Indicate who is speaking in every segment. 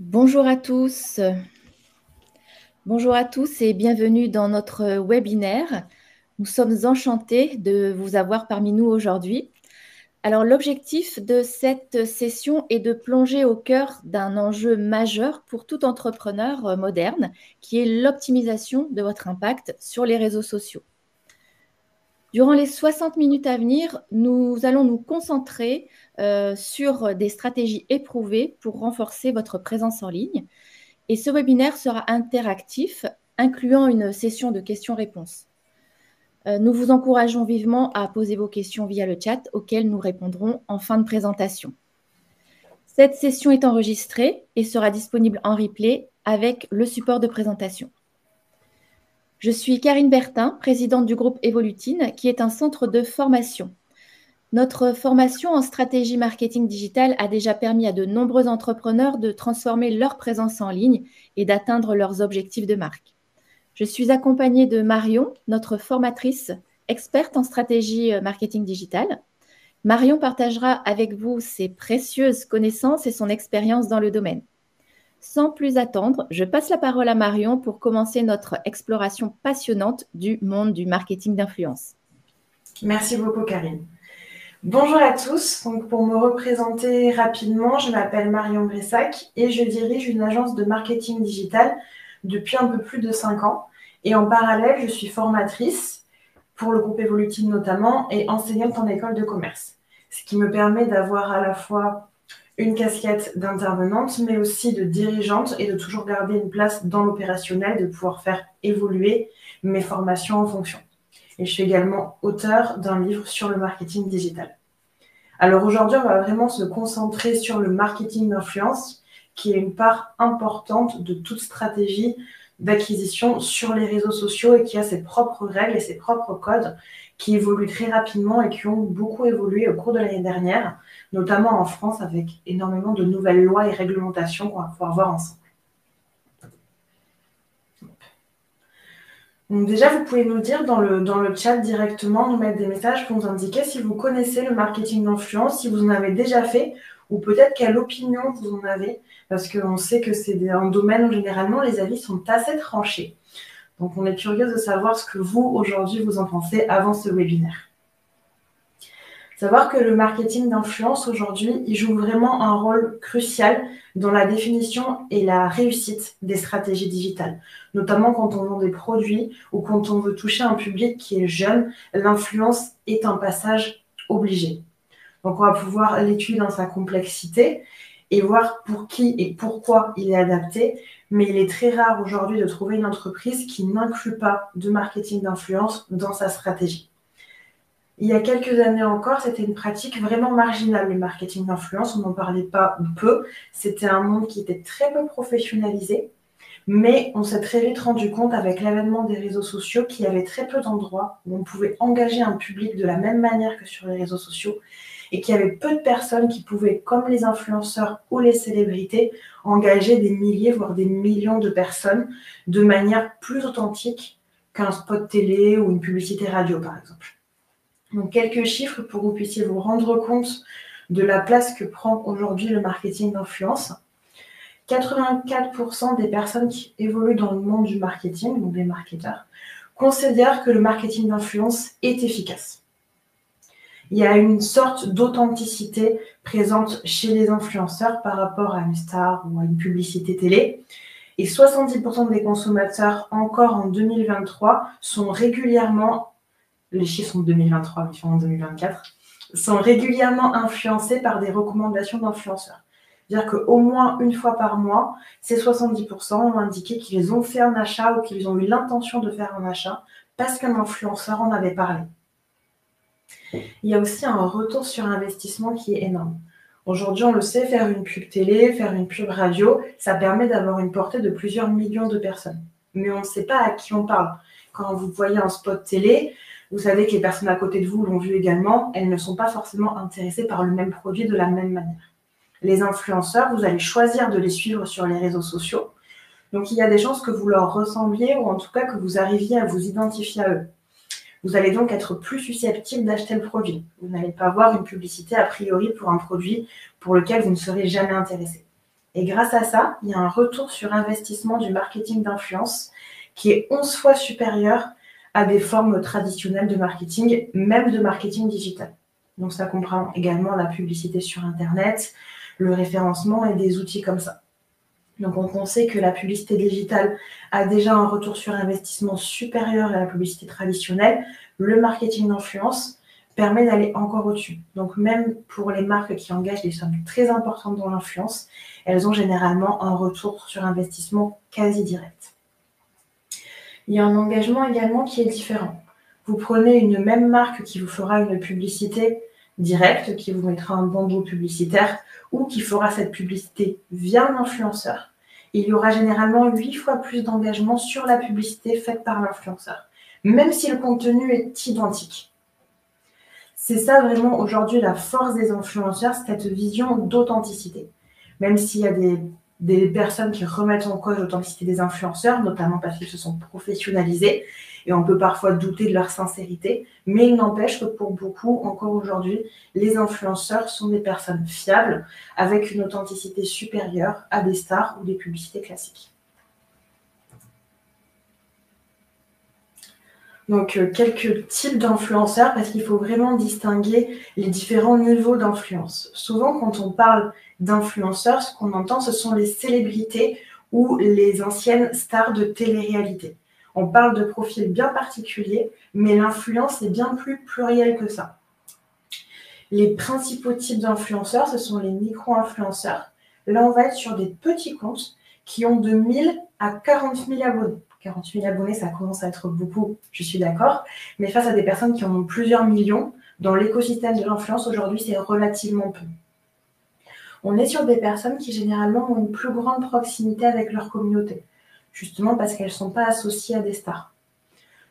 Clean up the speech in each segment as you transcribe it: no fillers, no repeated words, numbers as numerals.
Speaker 1: Bonjour à tous. Bonjour à tous et bienvenue dans notre webinaire. Nous sommes enchantés de vous avoir parmi nous aujourd'hui. Alors, l'objectif de cette session est de plonger au cœur d'un enjeu majeur pour tout entrepreneur moderne, qui est l'optimisation de votre impact sur les réseaux sociaux. Durant les 60 minutes à venir, nous allons nous concentrer sur des stratégies éprouvées pour renforcer votre présence en ligne. Et ce webinaire sera interactif, incluant une session de questions-réponses. Nous vous encourageons vivement à poser vos questions via le chat, auxquelles nous répondrons en fin de présentation. Cette session est enregistrée et sera disponible en replay avec le support de présentation. Je suis Karine Bertin, présidente du groupe Evolutine, qui est un centre de formation. Notre formation en stratégie marketing digital a déjà permis à de nombreux entrepreneurs de transformer leur présence en ligne et d'atteindre leurs objectifs de marque. Je suis accompagnée de Marion, notre formatrice experte en stratégie marketing digital. Marion partagera avec vous ses précieuses connaissances et son expérience dans le domaine. Sans plus attendre, je passe la parole à Marion pour commencer notre exploration passionnante du monde du marketing d'influence.
Speaker 2: Merci beaucoup, Karine. Bonjour à tous. Donc, pour me représenter rapidement, je m'appelle Marion Bressac et je dirige une agence de marketing digital depuis un peu plus de 5 ans. Et en parallèle, je suis formatrice pour le groupe Evolutine notamment et enseignante en école de commerce. Ce qui me permet d'avoir à la fois une casquette d'intervenante, mais aussi de dirigeante et de toujours garder une place dans l'opérationnel, de pouvoir faire évoluer mes formations en fonction. Et je suis également auteure d'un livre sur le marketing digital. Alors aujourd'hui, on va vraiment se concentrer sur le marketing d'influence, qui est une part importante de toute stratégie d'acquisition sur les réseaux sociaux et qui a ses propres règles et ses propres codes qui évoluent très rapidement et qui ont beaucoup évolué au cours de l'année dernière, notamment en France avec énormément de nouvelles lois et réglementations qu'on va pouvoir voir ensemble. Donc déjà, vous pouvez nous dire dans le chat directement, nous mettre des messages pour nous indiquer si vous connaissez le marketing d'influence, si vous en avez déjà fait, ou peut-être quelle opinion vous en avez, parce qu'on sait que c'est un domaine où généralement les avis sont assez tranchés. Donc on est curieux de savoir ce que vous, aujourd'hui, vous en pensez avant ce webinaire. Savoir que le marketing d'influence, aujourd'hui, il joue vraiment un rôle crucial dans la définition et la réussite des stratégies digitales. Notamment quand on vend des produits ou quand on veut toucher un public qui est jeune, l'influence est un passage obligé. Donc on va pouvoir l'étudier dans sa complexité et voir pour qui et pourquoi il est adapté. Mais il est très rare aujourd'hui de trouver une entreprise qui n'inclut pas de marketing d'influence dans sa stratégie. Il y a quelques années encore, c'était une pratique vraiment marginale, le marketing d'influence. On n'en parlait pas peu. C'était un monde qui était très peu professionnalisé. Mais on s'est très vite rendu compte avec l'avènement des réseaux sociaux qu'il y avait très peu d'endroits où on pouvait engager un public de la même manière que sur les réseaux sociaux et qu'il y avait peu de personnes qui pouvaient, comme les influenceurs ou les célébrités, engager des milliers, voire des millions de personnes de manière plus authentique qu'un spot télé ou une publicité radio, par exemple. Donc, quelques chiffres pour que vous puissiez vous rendre compte de la place que prend aujourd'hui le marketing d'influence. 84% des personnes qui évoluent dans le monde du marketing, donc des marketeurs, considèrent que le marketing d'influence est efficace. Il y a une sorte d'authenticité présente chez les influenceurs par rapport à une star ou à une publicité télé. Et 70% des consommateurs, encore en 2023, sont régulièrement, les chiffres sont de 2023, mais ils sont en 2024, sont régulièrement influencés par des recommandations d'influenceurs. C'est-à-dire qu'au moins une fois par mois, ces 70% ont indiqué qu'ils ont fait un achat ou qu'ils ont eu l'intention de faire un achat parce qu'un influenceur en avait parlé. Il y a aussi un retour sur investissement qui est énorme. Aujourd'hui, on le sait, faire une pub télé, faire une pub radio, ça permet d'avoir une portée de plusieurs millions de personnes. Mais on ne sait pas à qui on parle. Quand vous voyez un spot télé, vous savez que les personnes à côté de vous l'ont vu également, elles ne sont pas forcément intéressées par le même produit de la même manière. Les influenceurs, vous allez choisir de les suivre sur les réseaux sociaux. Donc, il y a des chances que vous leur ressembliez ou en tout cas que vous arriviez à vous identifier à eux. Vous allez donc être plus susceptible d'acheter le produit. Vous n'allez pas voir une publicité a priori pour un produit pour lequel vous ne serez jamais intéressé. Et grâce à ça, il y a un retour sur investissement du marketing d'influence qui est 11 fois supérieur à des formes traditionnelles de marketing, même de marketing digital. Donc ça comprend également la publicité sur Internet, le référencement et des outils comme ça. Donc on sait que la publicité digitale a déjà un retour sur investissement supérieur à la publicité traditionnelle. Le marketing d'influence permet d'aller encore au-dessus. Donc même pour les marques qui engagent des sommes très importantes dans l'influence, elles ont généralement un retour sur investissement quasi direct. Il y a un engagement également qui est différent. Vous prenez une même marque qui vous fera une publicité directe, qui vous mettra un bandeau publicitaire ou qui fera cette publicité via un influenceur. Il y aura généralement 8 fois plus d'engagement sur la publicité faite par l'influenceur, même si le contenu est identique. C'est ça vraiment aujourd'hui la force des influenceurs, cette vision d'authenticité. Même s'il y a des personnes qui remettent en cause l'authenticité des influenceurs, notamment parce qu'ils se sont professionnalisés, et on peut parfois douter de leur sincérité, mais il n'empêche que pour beaucoup, encore aujourd'hui, les influenceurs sont des personnes fiables, avec une authenticité supérieure à des stars ou des publicités classiques. Donc, quelques types d'influenceurs, parce qu'il faut vraiment distinguer les différents niveaux d'influence. Souvent, quand on parle d'influenceurs, ce qu'on entend, ce sont les célébrités ou les anciennes stars de télé-réalité. On parle de profils bien particuliers, mais l'influence est bien plus plurielle que ça. Les principaux types d'influenceurs, ce sont les micro-influenceurs. Là, on va être sur des petits comptes qui ont de 1000 à 40 000 abonnés. 40 000 abonnés, ça commence à être beaucoup, je suis d'accord. Mais face à des personnes qui en ont plusieurs millions, dans l'écosystème de l'influence, aujourd'hui, c'est relativement peu. On est sur des personnes qui, généralement, ont une plus grande proximité avec leur communauté, justement parce qu'elles ne sont pas associées à des stars.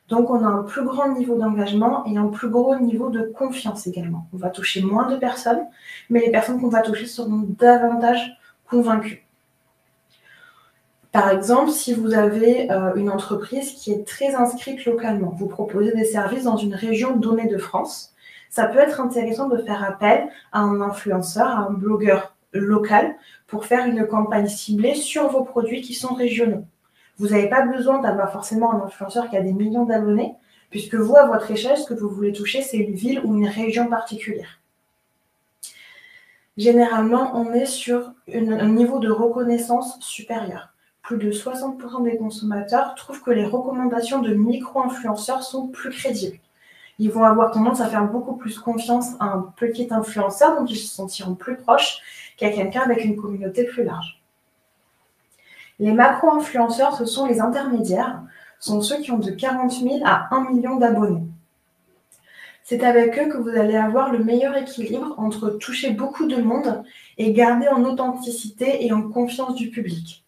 Speaker 2: Donc, on a un plus grand niveau d'engagement et un plus gros niveau de confiance également. On va toucher moins de personnes, mais les personnes qu'on va toucher seront davantage convaincues. Par exemple, si vous avez une entreprise qui est très inscrite localement, vous proposez des services dans une région donnée de France, ça peut être intéressant de faire appel à un influenceur, à un blogueur local pour faire une campagne ciblée sur vos produits qui sont régionaux. Vous n'avez pas besoin d'avoir forcément un influenceur qui a des millions d'abonnés, puisque vous, à votre échelle, ce que vous voulez toucher, c'est une ville ou une région particulière. Généralement, on est sur un niveau de reconnaissance supérieur. Plus de 60% des consommateurs trouvent que les recommandations de micro-influenceurs sont plus crédibles. Ils vont avoir tendance à faire beaucoup plus confiance à un petit influenceur, donc ils se sentiront plus proches qu'à quelqu'un avec une communauté plus large. Les macro-influenceurs, ce sont les intermédiaires, sont ceux qui ont de 40 000 à 1 million d'abonnés. C'est avec eux que vous allez avoir le meilleur équilibre entre toucher beaucoup de monde et garder en authenticité et en confiance du public.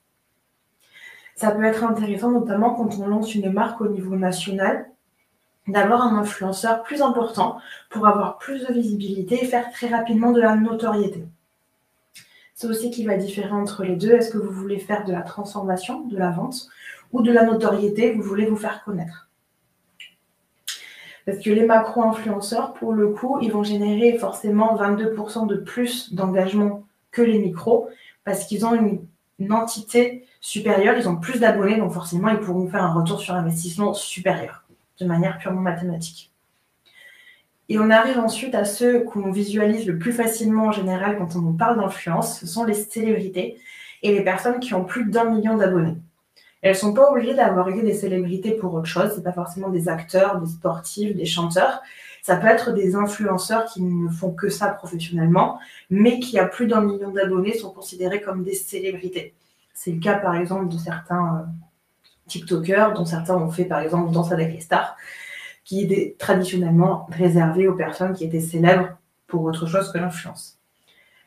Speaker 2: Ça peut être intéressant, notamment quand on lance une marque au niveau national, d'avoir un influenceur plus important pour avoir plus de visibilité et faire très rapidement de la notoriété. C'est aussi qui va différer entre les deux. Est-ce que vous voulez faire de la transformation, de la vente, ou de la notoriété, vous voulez vous faire connaître? Parce que les macro-influenceurs, pour le coup, ils vont générer forcément 22% de plus d'engagement que les micros, parce qu'ils ont une entité supérieure, ils ont plus d'abonnés, donc forcément, ils pourront faire un retour sur investissement supérieur, de manière purement mathématique. Et on arrive ensuite à ceux qu'on visualise le plus facilement en général quand on parle d'influence, ce sont les célébrités et les personnes qui ont plus d'1 million d'abonnés. Elles ne sont pas obligées d'avoir été des célébrités pour autre chose, ce n'est pas forcément des acteurs, des sportifs, des chanteurs, ça peut être des influenceurs qui ne font que ça professionnellement, mais qui à plus d'1 million d'abonnés sont considérés comme des célébrités. C'est le cas par exemple de certains TikTokers, dont certains ont fait par exemple Danse avec les stars, qui est traditionnellement réservé aux personnes qui étaient célèbres pour autre chose que l'influence.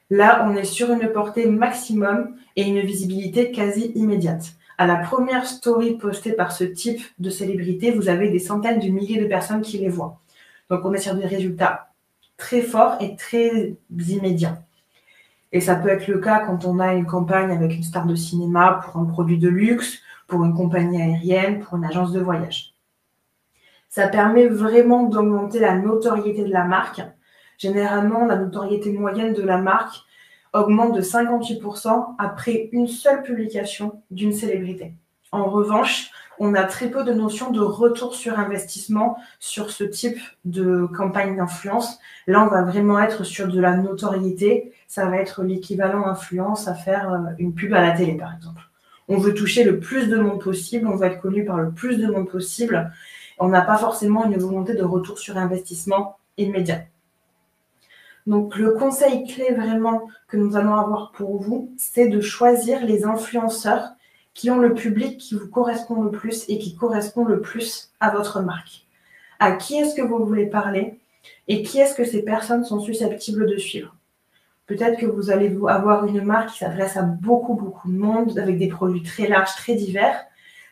Speaker 2: Là, on est sur une portée maximum et une visibilité quasi immédiate. À la première story postée par ce type de célébrité, vous avez des centaines de milliers de personnes qui les voient. Donc, on est sur des résultats très forts et très immédiats. Et ça peut être le cas quand on a une campagne avec une star de cinéma pour un produit de luxe, pour une compagnie aérienne, pour une agence de voyage. Ça permet vraiment d'augmenter la notoriété de la marque. Généralement, la notoriété moyenne de la marque augmente de 58% après une seule publication d'une célébrité. En revanche, on a très peu de notions de retour sur investissement sur ce type de campagne d'influence. Là, on va vraiment être sur de la notoriété. Ça va être l'équivalent influence à faire une pub à la télé, par exemple. On veut toucher le plus de monde possible, on veut être connu par le plus de monde possible. On n'a pas forcément une volonté de retour sur investissement immédiat. Donc, le conseil clé vraiment que nous allons avoir pour vous, c'est de choisir les influenceurs qui ont le public qui vous correspond le plus et qui correspond le plus à votre marque. À qui est-ce que vous voulez parler et qui est-ce que ces personnes sont susceptibles de suivre. Peut-être que vous allez avoir une marque qui s'adresse à beaucoup de monde avec des produits très larges, très divers.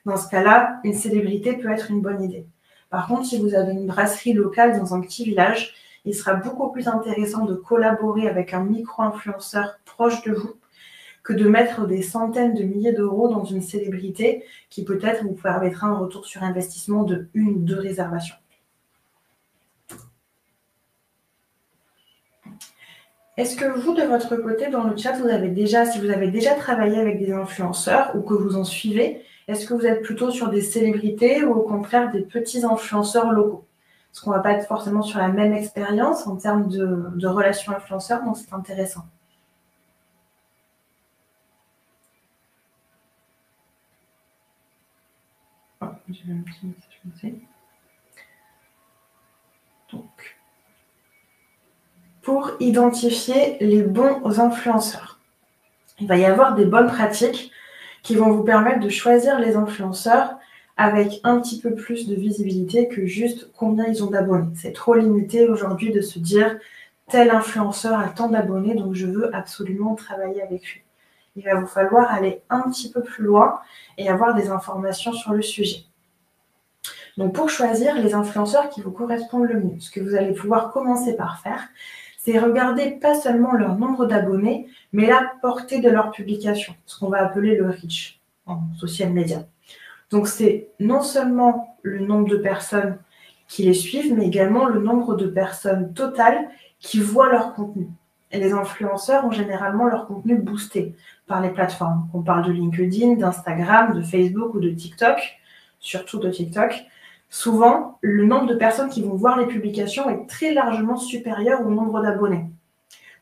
Speaker 2: Dans ce cas-là, une célébrité peut être une bonne idée. Par contre, si vous avez une brasserie locale dans un petit village, il sera beaucoup plus intéressant de collaborer avec un micro-influenceur proche de vous que de mettre des centaines de milliers d'euros dans une célébrité qui peut-être vous permettra un retour sur investissement de 1 ou 2 réservations. Est-ce que vous, de votre côté, dans le chat, si vous avez déjà travaillé avec des influenceurs ou que vous en suivez, est-ce que vous êtes plutôt sur des célébrités ou au contraire des petits influenceurs locaux? Parce qu'on ne va pas être forcément sur la même expérience en termes de relations influenceurs, donc c'est intéressant. Oh, j'ai un petit message passé. Donc, pour identifier les bons influenceurs, il va y avoir des bonnes pratiques qui vont vous permettre de choisir les influenceurs avec un petit peu plus de visibilité que juste combien ils ont d'abonnés. C'est trop limité aujourd'hui de se dire tel influenceur a tant d'abonnés, donc je veux absolument travailler avec lui. Il va vous falloir aller un petit peu plus loin et avoir des informations sur le sujet. Donc pour choisir les influenceurs qui vous correspondent le mieux, ce que vous allez pouvoir commencer par faire, c'est regarder pas seulement leur nombre d'abonnés, mais la portée de leur publication, ce qu'on va appeler le reach en social media. Donc c'est non seulement le nombre de personnes qui les suivent, mais également le nombre de personnes totales qui voient leur contenu. Et les influenceurs ont généralement leur contenu boosté par les plateformes. On parle de LinkedIn, d'Instagram, de Facebook ou de TikTok, surtout de TikTok. Souvent, le nombre de personnes qui vont voir les publications est très largement supérieur au nombre d'abonnés.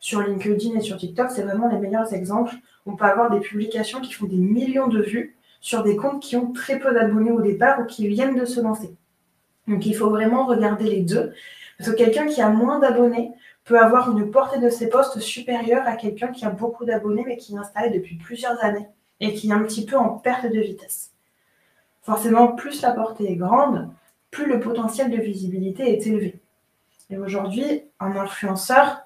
Speaker 2: Sur LinkedIn et sur TikTok, c'est vraiment les meilleurs exemples. On peut avoir des publications qui font des millions de vues sur des comptes qui ont très peu d'abonnés au départ ou qui viennent de se lancer. Donc, il faut vraiment regarder les deux. Parce que quelqu'un qui a moins d'abonnés peut avoir une portée de ses posts supérieure à quelqu'un qui a beaucoup d'abonnés mais qui est installé depuis plusieurs années et qui est un petit peu en perte de vitesse. Forcément, plus la portée est grande, plus le potentiel de visibilité est élevé. Et aujourd'hui, un influenceur,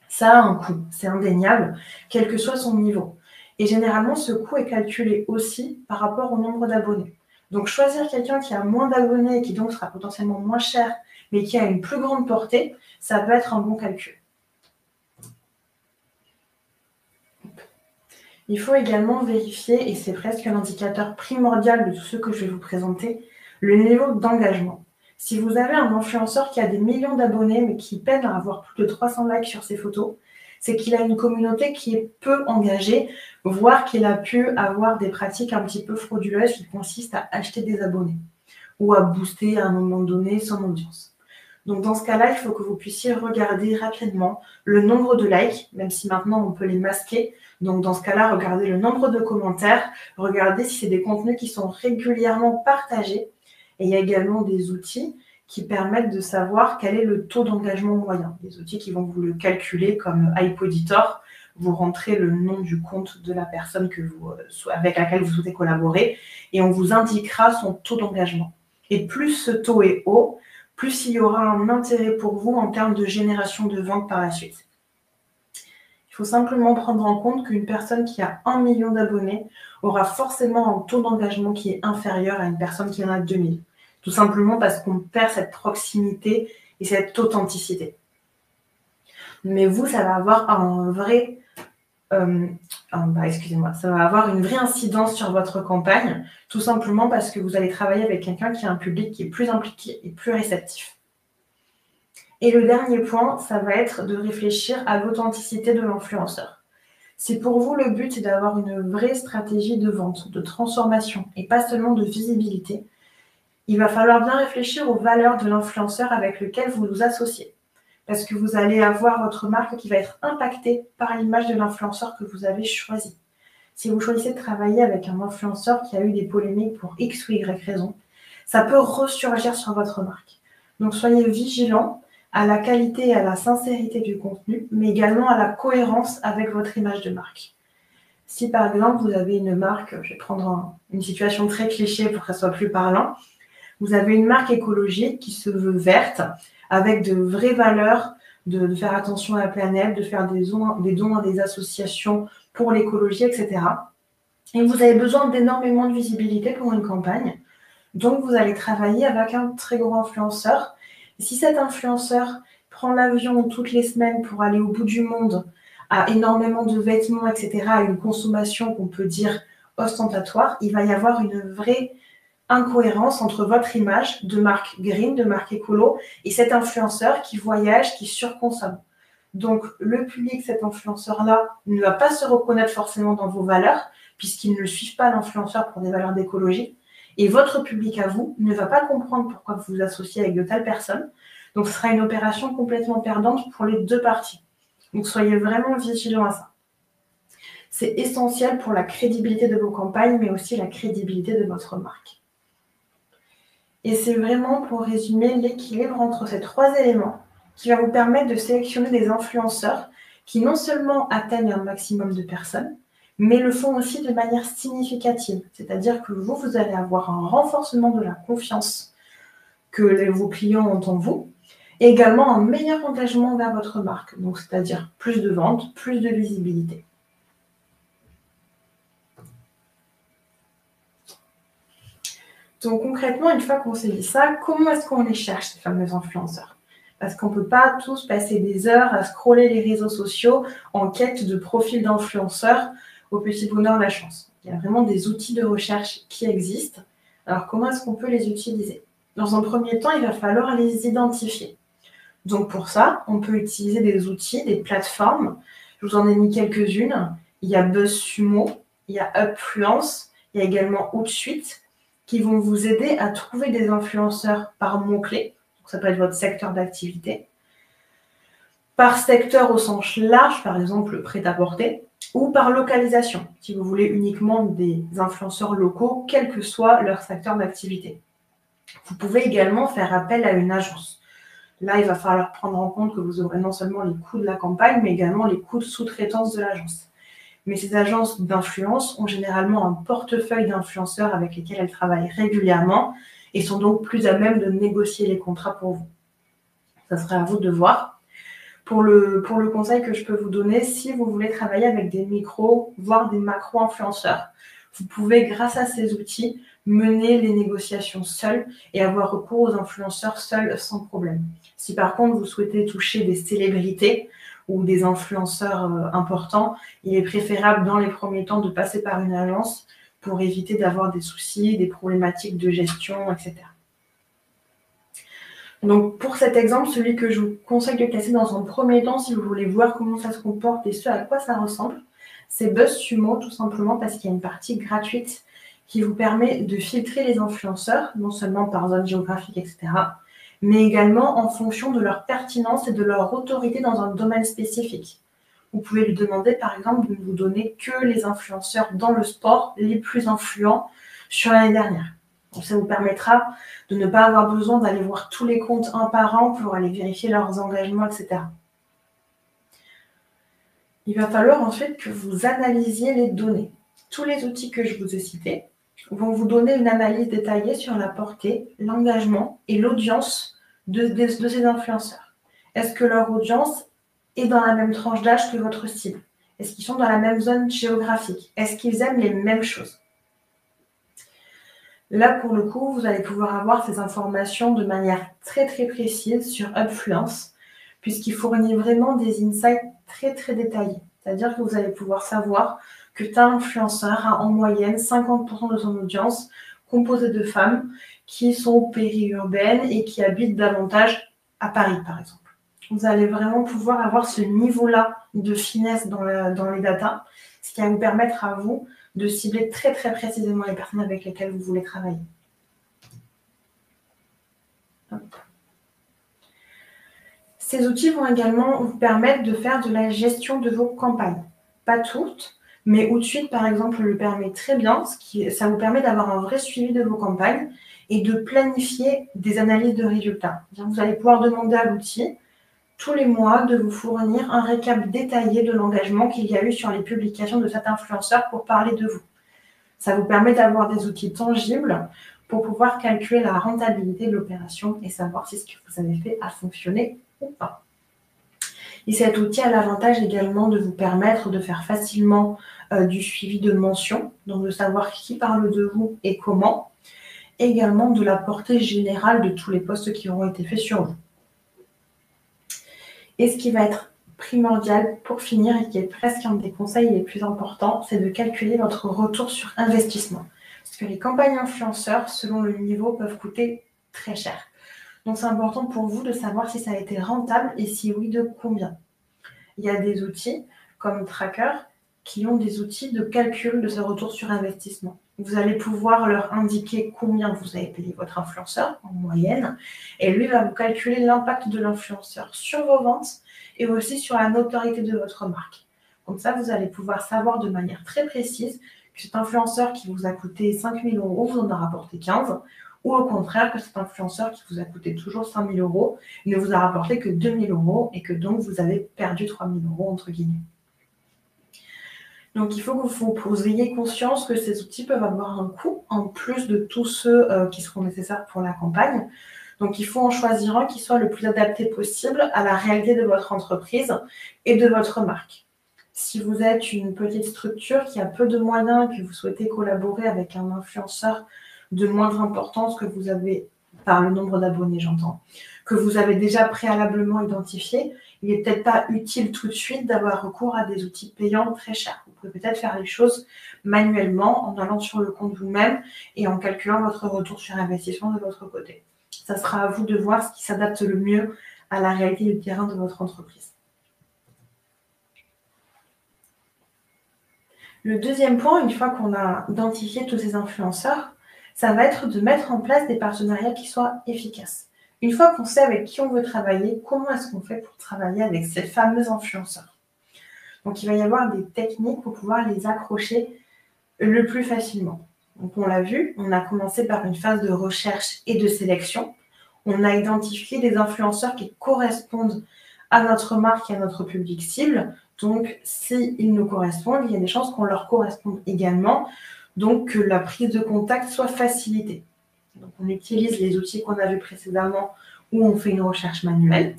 Speaker 2: ça a un coût, c'est indéniable, quel que soit son niveau. Et généralement, ce coût est calculé aussi par rapport au nombre d'abonnés. Donc, choisir quelqu'un qui a moins d'abonnés et qui donc sera potentiellement moins cher, mais qui a une plus grande portée, ça peut être un bon calcul. Il faut également vérifier, et c'est presque l'indicateur primordial de tout ce que je vais vous présenter, le niveau d'engagement. Si vous avez un influenceur qui a des millions d'abonnés, mais qui peine à avoir plus de 300 likes sur ses photos, c'est qu'il a une communauté qui est peu engagée, voire qu'il a pu avoir des pratiques un petit peu frauduleuses qui consistent à acheter des abonnés ou à booster à un moment donné son audience. Donc dans ce cas-là, il faut que vous puissiez regarder rapidement le nombre de likes, même si maintenant on peut les masquer. Donc dans ce cas-là, regardez le nombre de commentaires, regardez si c'est des contenus qui sont régulièrement partagés. Et il y a également des outils qui permettent de savoir quel est le taux d'engagement moyen. Des outils qui vont vous le calculer comme HypeAuditor. Vous rentrez le nom du compte de la personne avec laquelle vous souhaitez collaborer et on vous indiquera son taux d'engagement. Et plus ce taux est haut, plus il y aura un intérêt pour vous en termes de génération de ventes par la suite. Il faut simplement prendre en compte qu'une personne qui a 1 million d'abonnés aura forcément un taux d'engagement qui est inférieur à une personne qui en a 2000. Tout simplement parce qu'on perd cette proximité et cette authenticité. Mais vous, ça va avoir ça va avoir une vraie incidence sur votre campagne, tout simplement parce que vous allez travailler avec quelqu'un qui a un public qui est plus impliqué et plus réceptif. Et le dernier point, ça va être de réfléchir à l'authenticité de l'influenceur. Si pour vous, le but est d'avoir une vraie stratégie de vente, de transformation et pas seulement de visibilité, il va falloir bien réfléchir aux valeurs de l'influenceur avec lequel vous vous associez. Parce que vous allez avoir votre marque qui va être impactée par l'image de l'influenceur que vous avez choisi. Si vous choisissez de travailler avec un influenceur qui a eu des polémiques pour X ou Y raison, ça peut ressurgir sur votre marque. Donc soyez vigilants à la qualité et à la sincérité du contenu, mais également à la cohérence avec votre image de marque. Si par exemple vous avez une marque, je vais prendre une situation très cliché pour que ça soit plus parlant, vous avez une marque écologique qui se veut verte, avec de vraies valeurs, de faire attention à la planète, de faire des dons à des associations pour l'écologie, etc. Et vous avez besoin d'énormément de visibilité pour une campagne. Donc, vous allez travailler avec un très gros influenceur. Et si cet influenceur prend l'avion toutes les semaines pour aller au bout du monde, a énormément de vêtements, etc., à une consommation qu'on peut dire ostentatoire, il va y avoir une vraie incohérence entre votre image de marque green, de marque écolo, et cet influenceur qui voyage, qui surconsomme. Donc, le public, cet influenceur-là, ne va pas se reconnaître forcément dans vos valeurs, puisqu'ils ne suivent pas l'influenceur pour des valeurs d'écologie. Et votre public à vous ne va pas comprendre pourquoi vous vous associez avec de telles personnes. Donc, ce sera une opération complètement perdante pour les deux parties. Donc, soyez vraiment vigilants à ça. C'est essentiel pour la crédibilité de vos campagnes, mais aussi la crédibilité de votre marque. Et c'est vraiment, pour résumer, l'équilibre entre ces trois éléments qui va vous permettre de sélectionner des influenceurs qui non seulement atteignent un maximum de personnes, mais le font aussi de manière significative. C'est-à-dire que vous allez avoir un renforcement de la confiance que vos clients ont en vous, et également un meilleur engagement vers votre marque. Donc, c'est-à-dire plus de ventes, plus de visibilité. Donc, concrètement, une fois qu'on s'est dit ça, comment est-ce qu'on les cherche, ces fameux influenceurs ? Parce qu'on ne peut pas tous passer des heures à scroller les réseaux sociaux en quête de profils d'influenceurs au petit bonheur de la chance. Il y a vraiment des outils de recherche qui existent. Alors, comment est-ce qu'on peut les utiliser ? Dans un premier temps, il va falloir les identifier. Donc, pour ça, on peut utiliser des outils, des plateformes. Je vous en ai mis quelques-unes. Il y a BuzzSumo, il y a Upfluence, il y a également Hootsuite, qui vont vous aider à trouver des influenceurs par mots-clés. Ça peut être votre secteur d'activité. Par secteur au sens large, par exemple le prêt-à-porter, ou par localisation, si vous voulez uniquement des influenceurs locaux, quel que soit leur secteur d'activité. Vous pouvez également faire appel à une agence. Là, il va falloir prendre en compte que vous aurez non seulement les coûts de la campagne, mais également les coûts de sous-traitance de l'agence. Mais ces agences d'influence ont généralement un portefeuille d'influenceurs avec lesquels elles travaillent régulièrement et sont donc plus à même de négocier les contrats pour vous. Ça sera à vous de voir. Pour le conseil que je peux vous donner, si vous voulez travailler avec des micros, voire des macro-influenceurs, vous pouvez, grâce à ces outils, mener les négociations seuls et avoir recours aux influenceurs seuls sans problème. Si par contre vous souhaitez toucher des célébrités ou des influenceurs importants, il est préférable dans les premiers temps de passer par une agence pour éviter d'avoir des soucis, des problématiques de gestion, etc. Donc pour cet exemple, celui que je vous conseille de classer dans un premier temps, si vous voulez voir comment ça se comporte et ce à quoi ça ressemble, c'est BuzzSumo, tout simplement parce qu'il y a une partie gratuite qui vous permet de filtrer les influenceurs, non seulement par zone géographique, etc., mais également en fonction de leur pertinence et de leur autorité dans un domaine spécifique. Vous pouvez lui demander, par exemple, de ne vous donner que les influenceurs dans le sport les plus influents sur l'année dernière. Donc, ça vous permettra de ne pas avoir besoin d'aller voir tous les comptes un par un pour aller vérifier leurs engagements, etc. Il va falloir ensuite que vous analysiez les données. Tous les outils que je vous ai cités vont vous donner une analyse détaillée sur la portée, l'engagement et l'audience de ces influenceurs. Est-ce que leur audience est dans la même tranche d'âge que votre cible? Est-ce qu'ils sont dans la même zone géographique? Est-ce qu'ils aiment les mêmes choses? Là, pour le coup, vous allez pouvoir avoir ces informations de manière très très précise sur Upfluence, puisqu'il fournit vraiment des insights très très détaillés. C'est-à-dire que vous allez pouvoir savoir que tel influenceur a en moyenne 50% de son audience composée de femmes qui sont périurbaines et qui habitent davantage à Paris, par exemple. Vous allez vraiment pouvoir avoir ce niveau-là de finesse dans les datas, ce qui va vous permettre à vous de cibler très très précisément les personnes avec lesquelles vous voulez travailler. Hop. Ces outils vont également vous permettre de faire de la gestion de vos campagnes. Pas toutes, mais Outsuite, par exemple, le permet très bien. Ça vous permet d'avoir un vrai suivi de vos campagnes et de planifier des analyses de résultats. Vous allez pouvoir demander à l'outil tous les mois de vous fournir un récap détaillé de l'engagement qu'il y a eu sur les publications de cet influenceur pour parler de vous. Ça vous permet d'avoir des outils tangibles pour pouvoir calculer la rentabilité de l'opération et savoir si ce que vous avez fait a fonctionné ou pas. Et cet outil a l'avantage également de vous permettre de faire facilement du suivi de mentions, donc de savoir qui parle de vous et comment, également de la portée générale de tous les posts qui auront été faits sur vous. Et ce qui va être primordial pour finir et qui est presque un des conseils les plus importants, c'est de calculer votre retour sur investissement. Parce que les campagnes influenceurs, selon le niveau, peuvent coûter très cher. Donc c'est important pour vous de savoir si ça a été rentable et si oui, de combien. Il y a des outils comme Tracker qui ont des outils de calcul de ce retour sur investissement. Vous allez pouvoir leur indiquer combien vous avez payé votre influenceur en moyenne et lui va vous calculer l'impact de l'influenceur sur vos ventes et aussi sur la notoriété de votre marque. Comme ça, vous allez pouvoir savoir de manière très précise que cet influenceur qui vous a coûté 5 000 € vous en a rapporté 15, ou au contraire que cet influenceur qui vous a coûté toujours 5 000 € ne vous a rapporté que 2 000 € et que donc vous avez perdu 3 000 € entre guillemets. Donc il faut que vous ayez conscience que ces outils peuvent avoir un coût en plus de tous ceux qui seront nécessaires pour la campagne. Donc il faut en choisir un qui soit le plus adapté possible à la réalité de votre entreprise et de votre marque. Si vous êtes une petite structure qui a peu de moyens et que vous souhaitez collaborer avec un influenceur de moindre importance que vous avez, par le nombre d'abonnés j'entends, que vous avez déjà préalablement identifié, il n'est peut-être pas utile tout de suite d'avoir recours à des outils payants très chers. Vous pouvez peut-être faire les choses manuellement en allant sur le compte vous-même et en calculant votre retour sur investissement de votre côté. Ça sera à vous de voir ce qui s'adapte le mieux à la réalité du terrain de votre entreprise. Le deuxième point, une fois qu'on a identifié tous ces influenceurs, ça va être de mettre en place des partenariats qui soient efficaces. Une fois qu'on sait avec qui on veut travailler, comment est-ce qu'on fait pour travailler avec ces fameux influenceurs? Donc, il va y avoir des techniques pour pouvoir les accrocher le plus facilement. Donc, on l'a vu, on a commencé par une phase de recherche et de sélection. On a identifié des influenceurs qui correspondent à notre marque et à notre public cible. Donc, s'ils nous correspondent, il y a des chances qu'on leur corresponde également. Donc, que la prise de contact soit facilitée. Donc, on utilise les outils qu'on a vus précédemment où on fait une recherche manuelle.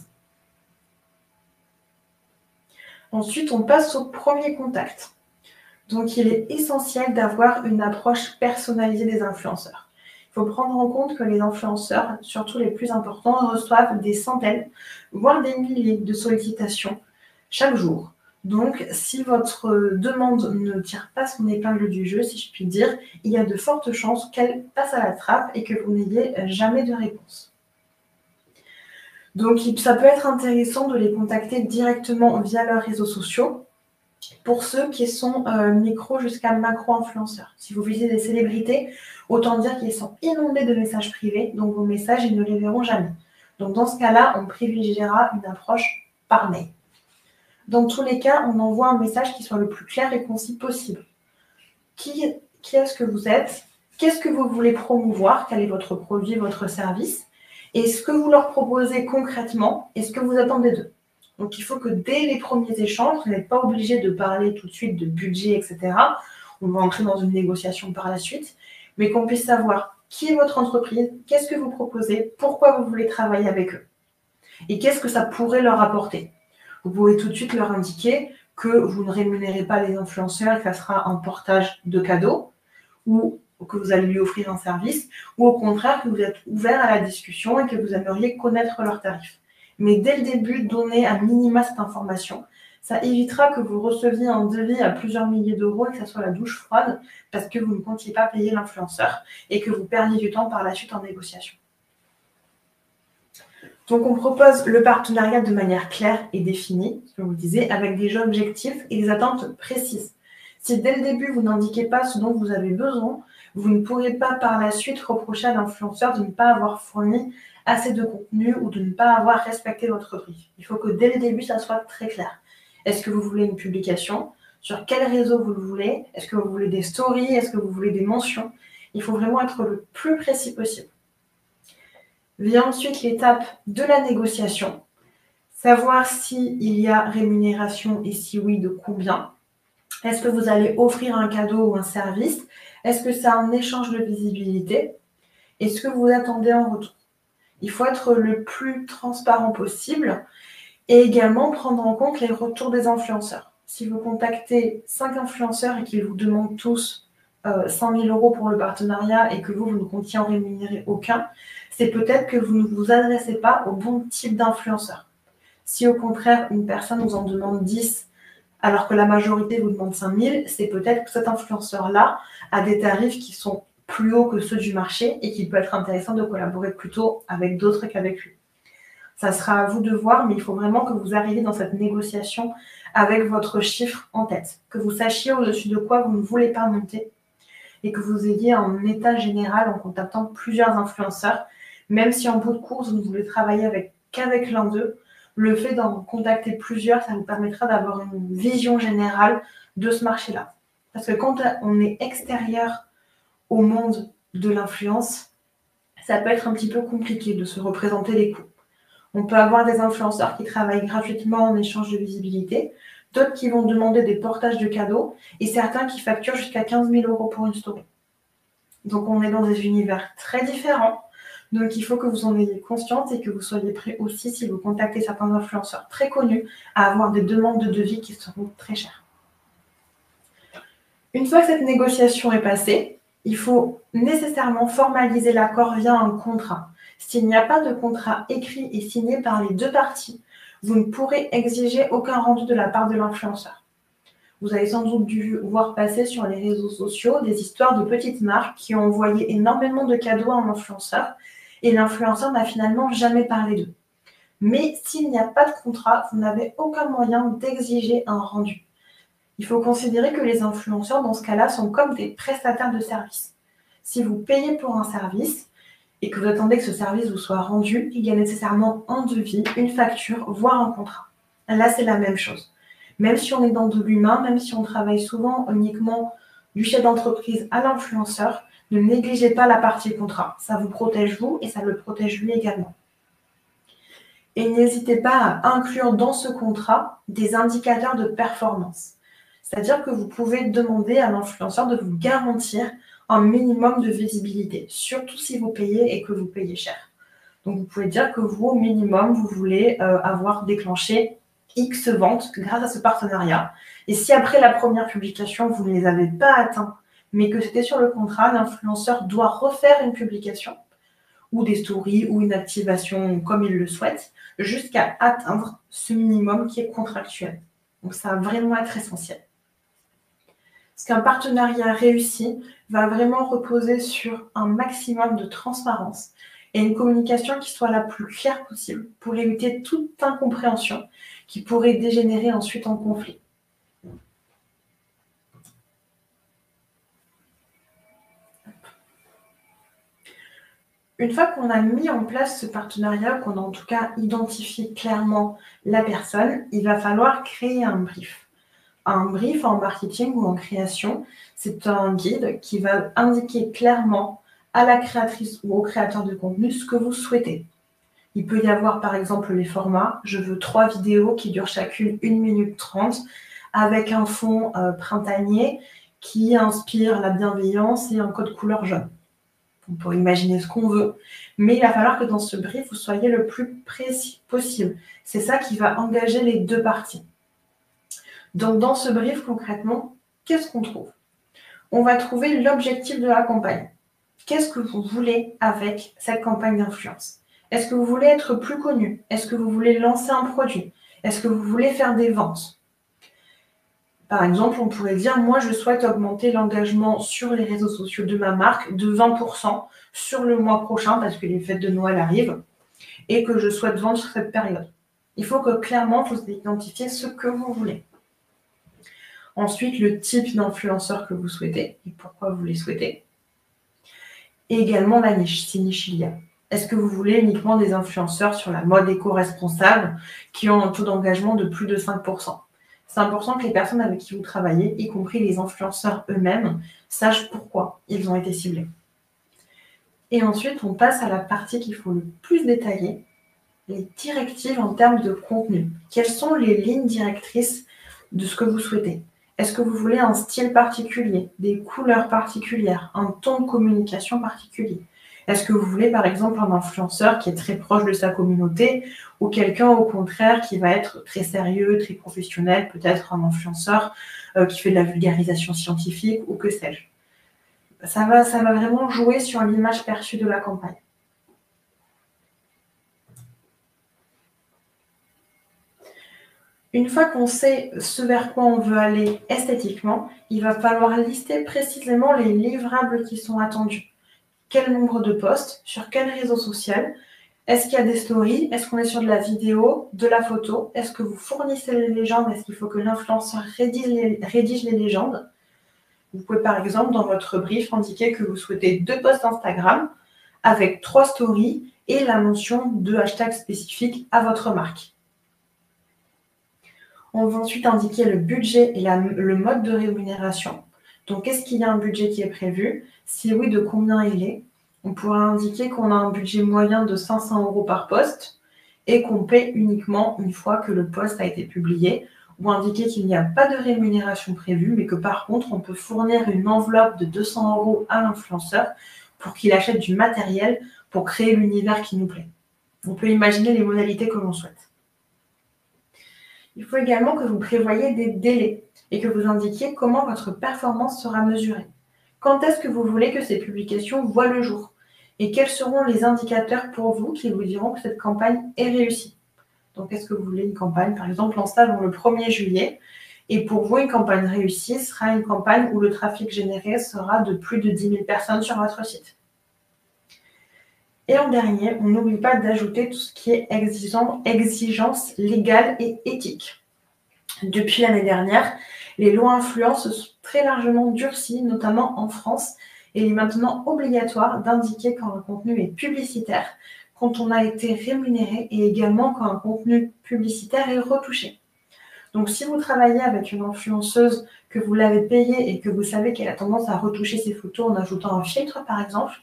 Speaker 2: Ensuite, on passe au premier contact. Donc, il est essentiel d'avoir une approche personnalisée des influenceurs. Il faut prendre en compte que les influenceurs, surtout les plus importants, reçoivent des centaines, voire des milliers de sollicitations chaque jour. Donc, si votre demande ne tire pas son épingle du jeu, si je puis dire, il y a de fortes chances qu'elle passe à la trappe et que vous n'ayez jamais de réponse. Donc, ça peut être intéressant de les contacter directement via leurs réseaux sociaux pour ceux qui sont micro jusqu'à macro-influenceurs. Si vous visez des célébrités, autant dire qu'ils sont inondés de messages privés, donc vos messages, ils ne les verront jamais. Donc, dans ce cas-là, on privilégiera une approche par mail. Dans tous les cas, on envoie un message qui soit le plus clair et concis possible. Qui est-ce que vous êtes? Qu'est-ce que vous voulez promouvoir? Quel est votre produit, votre service? Et ce que vous leur proposez concrètement et ce que vous attendez d'eux. Donc, il faut que dès les premiers échanges, vous n'êtes pas obligé de parler tout de suite de budget, etc. On va entrer dans une négociation par la suite, mais qu'on puisse savoir qui est votre entreprise, qu'est-ce que vous proposez, pourquoi vous voulez travailler avec eux et qu'est-ce que ça pourrait leur apporter. Vous pouvez tout de suite leur indiquer que vous ne rémunérez pas les influenceurs et que ça sera un portage de cadeaux ou que vous allez lui offrir un service ou au contraire que vous êtes ouvert à la discussion et que vous aimeriez connaître leurs tarifs. Mais dès le début, donnez à minima cette information. Ça évitera que vous receviez un devis à plusieurs milliers d'euros et que ça soit la douche froide parce que vous ne comptiez pas payer l'influenceur et que vous perdiez du temps par la suite en négociation. Donc, on propose le partenariat de manière claire et définie, comme vous le disiez, avec des objectifs et des attentes précises. Si dès le début, vous n'indiquez pas ce dont vous avez besoin, vous ne pourrez pas par la suite reprocher à l'influenceur de ne pas avoir fourni assez de contenu ou de ne pas avoir respecté votre brief. Il faut que dès le début, ça soit très clair. Est-ce que vous voulez une publication? Sur quel réseau vous le voulez? Est-ce que vous voulez des stories? Est-ce que vous voulez des mentions? Il faut vraiment être le plus précis possible. Vient ensuite l'étape de la négociation. Savoir s'il y a rémunération et si oui, de combien. Est-ce que vous allez offrir un cadeau ou un service? Est-ce que c'est un échange de visibilité? Et ce que vous attendez en retour? Il faut être le plus transparent possible et également prendre en compte les retours des influenceurs. Si vous contactez 5 influenceurs et qu'ils vous demandent tous 100 000 € pour le partenariat et que vous ne comptiez en rémunérer aucun, c'est peut-être que vous ne vous adressez pas au bon type d'influenceur. Si au contraire, une personne vous en demande 10 alors que la majorité vous demande 5 000, c'est peut-être que cet influenceur-là a des tarifs qui sont plus hauts que ceux du marché et qu'il peut être intéressant de collaborer plutôt avec d'autres qu'avec lui. Ça sera à vous de voir, mais il faut vraiment que vous arriviez dans cette négociation avec votre chiffre en tête, que vous sachiez au-dessus de quoi vous ne voulez pas monter et que vous ayez un état général en contactant plusieurs influenceurs, même si en bout de course, vous ne voulez travailler qu'avec l'un d'eux. Le fait d'en contacter plusieurs, ça vous permettra d'avoir une vision générale de ce marché-là. Parce que quand on est extérieur au monde de l'influence, ça peut être un petit peu compliqué de se représenter les coûts. On peut avoir des influenceurs qui travaillent gratuitement en échange de visibilité, d'autres qui vont demander des portages de cadeaux et certains qui facturent jusqu'à 15 000 € pour une story. Donc, on est dans des univers très différents. Donc, il faut que vous en ayez conscience et que vous soyez prêts aussi, si vous contactez certains influenceurs très connus, à avoir des demandes de devis qui seront très chères. Une fois que cette négociation est passée, il faut nécessairement formaliser l'accord via un contrat. S'il n'y a pas de contrat écrit et signé par les deux parties, vous ne pourrez exiger aucun rendu de la part de l'influenceur. Vous avez sans doute dû voir passer sur les réseaux sociaux des histoires de petites marques qui ont envoyé énormément de cadeaux à un influenceur et l'influenceur n'a finalement jamais parlé d'eux. Mais s'il n'y a pas de contrat, vous n'avez aucun moyen d'exiger un rendu. Il faut considérer que les influenceurs, dans ce cas-là, sont comme des prestataires de services. Si vous payez pour un service et que vous attendez que ce service vous soit rendu, il y a nécessairement un devis, une facture, voire un contrat. Là, c'est la même chose. Même si on est dans de l'humain, même si on travaille souvent uniquement du chef d'entreprise à l'influenceur, ne négligez pas la partie contrat. Ça vous protège vous et ça le protège lui également. Et n'hésitez pas à inclure dans ce contrat des indicateurs de performance. C'est-à-dire que vous pouvez demander à l'influenceur de vous garantir un minimum de visibilité, surtout si vous payez et que vous payez cher. Donc, vous pouvez dire que vous, au minimum, vous voulez avoir déclenché X ventes grâce à ce partenariat. Et si après la première publication, vous ne les avez pas atteints, mais que c'était sur le contrat, l'influenceur doit refaire une publication ou des stories ou une activation comme il le souhaite, jusqu'à atteindre ce minimum qui est contractuel. Donc, ça va vraiment être essentiel. Parce qu'un partenariat réussi va vraiment reposer sur un maximum de transparence et une communication qui soit la plus claire possible pour éviter toute incompréhension qui pourrait dégénérer ensuite en conflit. Une fois qu'on a mis en place ce partenariat, qu'on a en tout cas identifié clairement la personne, il va falloir créer un brief. Un brief en marketing ou en création, c'est un guide qui va indiquer clairement à la créatrice ou au créateur de contenu ce que vous souhaitez. Il peut y avoir par exemple les formats. Je veux 3 vidéos qui durent chacune 1 minute 30 avec un fond printanier qui inspire la bienveillance et un code couleur jaune. On peut imaginer ce qu'on veut, mais il va falloir que dans ce brief, vous soyez le plus précis possible. C'est ça qui va engager les deux parties. Donc, dans ce brief, concrètement, qu'est-ce qu'on trouve? On va trouver l'objectif de la campagne. Qu'est-ce que vous voulez avec cette campagne d'influence? Est-ce que vous voulez être plus connu? Est-ce que vous voulez lancer un produit? Est-ce que vous voulez faire des ventes? Par exemple, on pourrait dire, moi, je souhaite augmenter l'engagement sur les réseaux sociaux de ma marque de 20% sur le mois prochain parce que les fêtes de Noël arrivent. et que je souhaite vendre sur cette période. Il faut que clairement vous identifiez ce que vous voulez. Ensuite, le type d'influenceur que vous souhaitez et pourquoi vous les souhaitez. Et également la niche, si niche il y a. Est-ce que vous voulez uniquement des influenceurs sur la mode éco-responsable qui ont un taux d'engagement de plus de 5%? C'est important que les personnes avec qui vous travaillez, y compris les influenceurs eux-mêmes, sachent pourquoi ils ont été ciblés. Et ensuite, on passe à la partie qu'il faut le plus détailler, les directives en termes de contenu. Quelles sont les lignes directrices de ce que vous souhaitez? Est-ce que vous voulez un style particulier, des couleurs particulières, un ton de communication particulier? Est-ce que vous voulez par exemple un influenceur qui est très proche de sa communauté ou quelqu'un au contraire qui va être très sérieux, très professionnel, peut-être un influenceur qui fait de la vulgarisation scientifique ou que sais-je? Ça va vraiment jouer sur l'image perçue de la campagne. Une fois qu'on sait ce vers quoi on veut aller esthétiquement, il va falloir lister précisément les livrables qui sont attendus. Quel nombre de posts, sur quel réseau social, est-ce qu'il y a des stories, est-ce qu'on est sur de la vidéo, de la photo, est-ce que vous fournissez les légendes, est-ce qu'il faut que l'influenceur rédige les légendes? Vous pouvez par exemple dans votre brief indiquer que vous souhaitez 2 posts Instagram avec 3 stories et la mention de hashtags spécifiques à votre marque. On va ensuite indiquer le budget et le mode de rémunération. Donc, est-ce qu'il y a un budget qui est prévu? Si oui, de combien il est? On pourra indiquer qu'on a un budget moyen de 500 € par poste et qu'on paie uniquement une fois que le poste a été publié, ou indiquer qu'il n'y a pas de rémunération prévue, mais que par contre, on peut fournir une enveloppe de 200 € à l'influenceur pour qu'il achète du matériel pour créer l'univers qui nous plaît. On peut imaginer les modalités que l'on souhaite. Il faut également que vous prévoyiez des délais et que vous indiquiez comment votre performance sera mesurée. Quand est-ce que vous voulez que ces publications voient le jour? Et quels seront les indicateurs pour vous qui vous diront que cette campagne est réussie? Donc, est-ce que vous voulez une campagne, par exemple, lancée avant le 1er juillet? Et pour vous, une campagne réussie sera une campagne où le trafic généré sera de plus de 10 000 personnes sur votre site. Et en dernier, on n'oublie pas d'ajouter tout ce qui est exigence légale et éthique. Depuis l'année dernière, les lois influence se sont très largement durcies, notamment en France, et il est maintenant obligatoire d'indiquer quand un contenu est publicitaire, quand on a été rémunéré et également quand un contenu publicitaire est retouché. Donc si vous travaillez avec une influenceuse, que vous l'avez payée et que vous savez qu'elle a tendance à retoucher ses photos en ajoutant un filtre par exemple,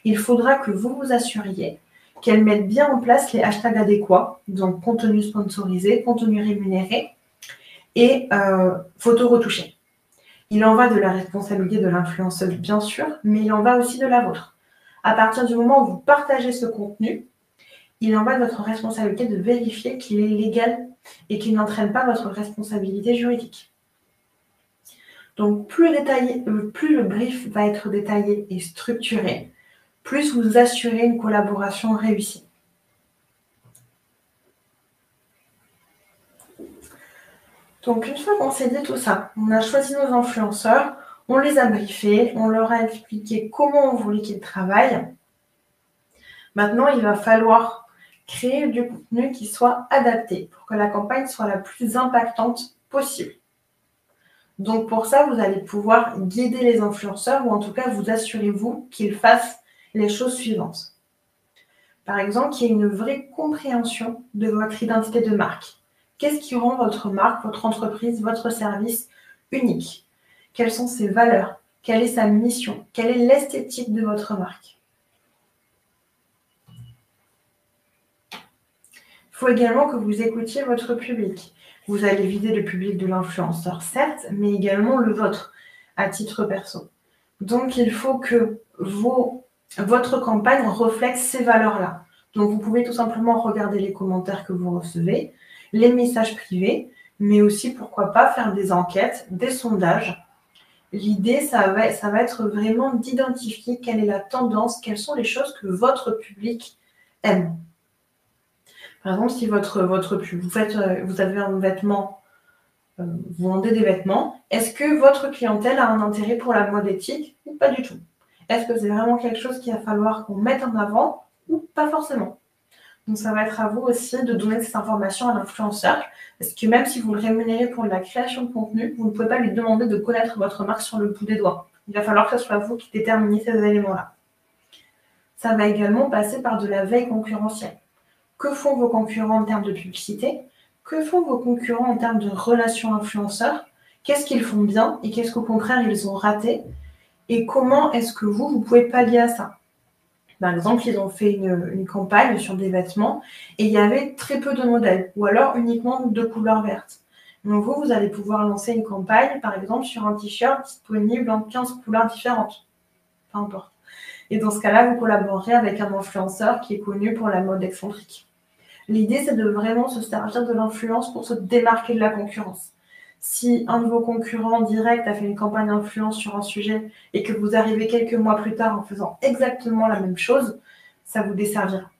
Speaker 2: il faudra que vous vous assuriez qu'elle mette bien en place les hashtags adéquats, donc contenu sponsorisé, contenu rémunéré et photos retouchées. Il en va de la responsabilité de l'influenceuse, bien sûr, mais il en va aussi de la vôtre. À partir du moment où vous partagez ce contenu, il en va de votre responsabilité de vérifier qu'il est légal et qu'il n'entraîne pas votre responsabilité juridique. Donc, plus le brief va être détaillé et structuré, plus vous assurez une collaboration réussie. Donc, une fois qu'on s'est dit tout ça, on a choisi nos influenceurs, on les a briefés, on leur a expliqué comment on voulait qu'ils travaillent. Maintenant, il va falloir créer du contenu qui soit adapté pour que la campagne soit la plus impactante possible. Donc, pour ça, vous allez pouvoir guider les influenceurs ou en tout cas, vous assurez-vous qu'ils fassent les choses suivantes. Par exemple, qu'il y ait une vraie compréhension de votre identité de marque. Qu'est-ce qui rend votre marque, votre entreprise, votre service unique? Quelles sont ses valeurs? Quelle est sa mission? Quelle est l'esthétique de votre marque? Il faut également que vous écoutiez votre public. Vous allez vider le public de l'influenceur, certes, mais également le vôtre, à titre perso. Donc, il faut que votre campagne reflète ces valeurs-là. Donc, vous pouvez tout simplement regarder les commentaires que vous recevez, les messages privés, mais aussi, pourquoi pas, faire des enquêtes, des sondages. L'idée, ça va être vraiment d'identifier quelle est la tendance, quelles sont les choses que votre public aime. Par exemple, si vous avez un vêtement, vous vendez des vêtements, est-ce que votre clientèle a un intérêt pour la mode éthique ou pas du tout? Est-ce que c'est vraiment quelque chose qu'il va falloir qu'on mette en avant ou pas forcément? Donc, ça va être à vous aussi de donner cette information à l'influenceur. Parce que même si vous le rémunérez pour de la création de contenu, vous ne pouvez pas lui demander de connaître votre marque sur le bout des doigts. Il va falloir que ce soit vous qui déterminiez ces éléments-là. Ça va également passer par de la veille concurrentielle. Que font vos concurrents en termes de publicité? Que font vos concurrents en termes de relations influenceurs? Qu'est-ce qu'ils font bien et qu'est-ce qu'au contraire ils ont raté? Et comment est-ce que vous pouvez pallier à ça? Par exemple, ils ont fait une campagne sur des vêtements et il y avait très peu de modèles ou alors uniquement de couleurs vertes. Donc vous allez pouvoir lancer une campagne, par exemple, sur un t-shirt disponible en 15 couleurs différentes. Peu importe. Et dans ce cas-là, vous collaborerez avec un influenceur qui est connu pour la mode excentrique. L'idée, c'est de vraiment se servir de l'influence pour se démarquer de la concurrence. Si un de vos concurrents directs a fait une campagne d'influence sur un sujet et que vous arrivez quelques mois plus tard en faisant exactement la même chose, ça vous desservira.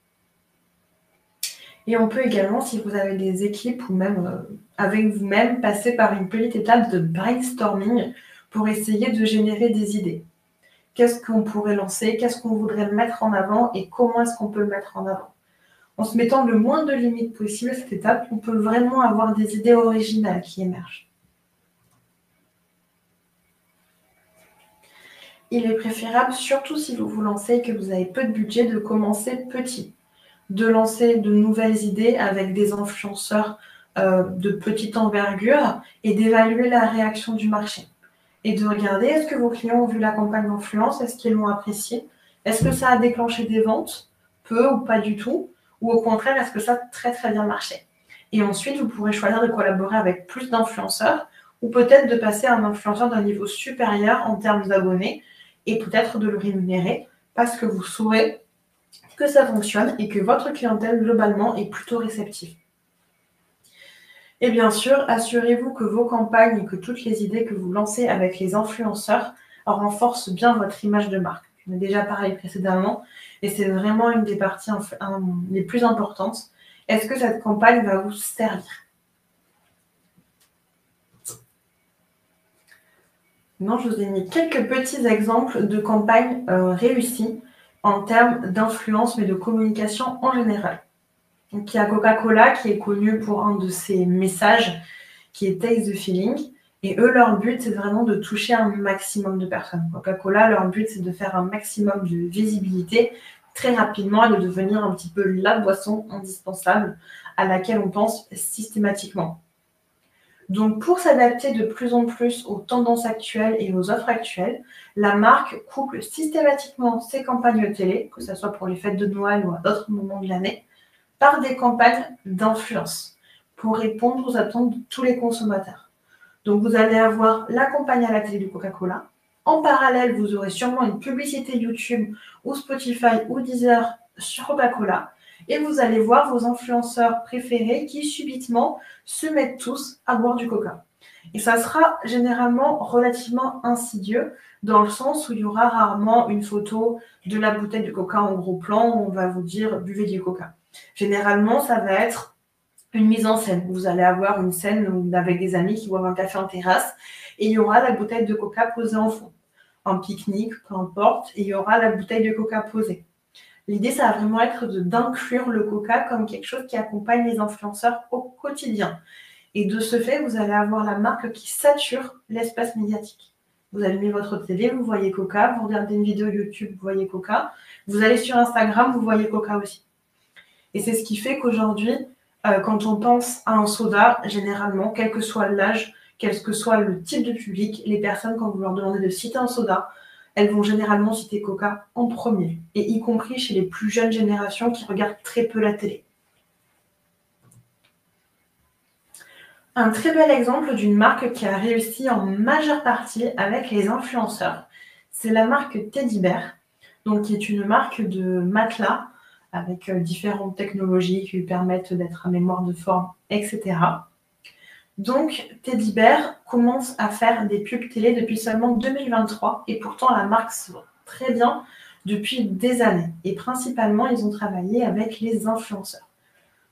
Speaker 2: Et on peut également, si vous avez des équipes ou même avec vous-même, passer par une petite étape de brainstorming pour essayer de générer des idées. Qu'est-ce qu'on pourrait lancer? Qu'est-ce qu'on voudrait mettre en avant? Et comment est-ce qu'on peut le mettre en avant? En se mettant le moins de limites possible à cette étape, on peut vraiment avoir des idées originales qui émergent. Il est préférable, surtout si vous vous lancez et que vous avez peu de budget, de commencer petit. De lancer de nouvelles idées avec des influenceurs de petite envergure et d'évaluer la réaction du marché. Et de regarder, est-ce que vos clients ont vu la campagne d'influence? Est-ce qu'ils l'ont apprécié? Est-ce que ça a déclenché des ventes? Peu ou pas du tout? Ou au contraire, est-ce que ça a très très bien marché? Et ensuite, vous pourrez choisir de collaborer avec plus d'influenceurs ou peut-être de passer à un influenceur d'un niveau supérieur en termes d'abonnés et peut-être de le rémunérer parce que vous saurez que ça fonctionne et que votre clientèle globalement est plutôt réceptive. Et bien sûr, assurez-vous que vos campagnes et que toutes les idées que vous lancez avec les influenceurs renforcent bien votre image de marque. On a déjà parlé précédemment et c'est vraiment une des parties les plus importantes. Est-ce que cette campagne va vous servir? Non, je vous ai mis quelques petits exemples de campagnes réussies en termes d'influence mais de communication en général. Donc, il y a Coca-Cola qui est connu pour un de ses messages qui est Taste the Feeling. Et eux, leur but, c'est vraiment de toucher un maximum de personnes. Coca-Cola, leur but, c'est de faire un maximum de visibilité très rapidement et de devenir un petit peu la boisson indispensable à laquelle on pense systématiquement. Donc, pour s'adapter de plus en plus aux tendances actuelles et aux offres actuelles, la marque couple systématiquement ses campagnes télé, que ce soit pour les fêtes de Noël ou à d'autres moments de l'année, par des campagnes d'influence pour répondre aux attentes de tous les consommateurs. Donc, vous allez avoir la campagne à la télé de Coca-Cola. En parallèle, vous aurez sûrement une publicité YouTube ou Spotify ou Deezer sur Coca-Cola. Et vous allez voir vos influenceurs préférés qui subitement se mettent tous à boire du Coca. Et ça sera généralement relativement insidieux dans le sens où il y aura rarement une photo de la bouteille de Coca en gros plan où on va vous dire buvez du Coca. Généralement, ça va être une mise en scène. Vous allez avoir une scène avec des amis qui boivent un café en terrasse et il y aura la bouteille de Coca posée en fond. Un pique-nique, peu importe, et il y aura la bouteille de Coca posée. L'idée, ça va vraiment être d'inclure le Coca comme quelque chose qui accompagne les influenceurs au quotidien. Et de ce fait, vous allez avoir la marque qui sature l'espace médiatique. Vous allumez votre télé, vous voyez Coca, vous regardez une vidéo YouTube, vous voyez Coca. Vous allez sur Instagram, vous voyez Coca aussi. Et c'est ce qui fait qu'aujourd'hui, quand on pense à un soda, généralement, quel que soit l'âge, quel que soit le type de public, les personnes, quand vous leur demandez de citer un soda, elles vont généralement citer Coca en premier, et y compris chez les plus jeunes générations qui regardent très peu la télé. Un très bel exemple d'une marque qui a réussi en majeure partie avec les influenceurs, c'est la marque Teddy Bear, donc qui est une marque de matelas avec différentes technologies qui lui permettent d'être à mémoire de forme, etc. Donc, Teddy Bear commence à faire des pubs télé depuis seulement 2023 et pourtant la marque se vend très bien depuis des années. Et principalement, ils ont travaillé avec les influenceurs.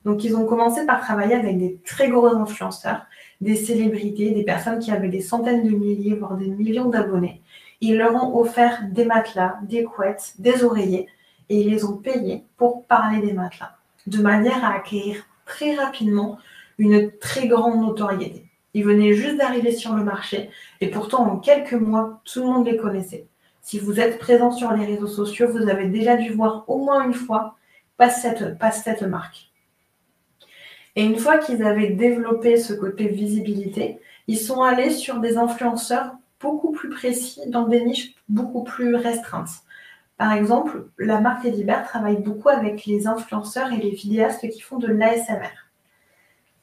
Speaker 2: Donc, ils ont commencé par travailler avec des très gros influenceurs, des célébrités, des personnes qui avaient des centaines de milliers, voire des millions d'abonnés. Ils leur ont offert des matelas, des couettes, des oreillers et ils les ont payés pour parler des matelas. de manière à acquérir très rapidement une très grande notoriété. Ils venaient juste d'arriver sur le marché et pourtant en quelques mois, tout le monde les connaissait. Si vous êtes présent sur les réseaux sociaux, vous avez déjà dû voir au moins une fois passer cette marque. Et une fois qu'ils avaient développé ce côté visibilité, ils sont allés sur des influenceurs beaucoup plus précis dans des niches beaucoup plus restreintes. Par exemple, la marque Teddy Bear travaille beaucoup avec les influenceurs et les vidéastes qui font de l'ASMR.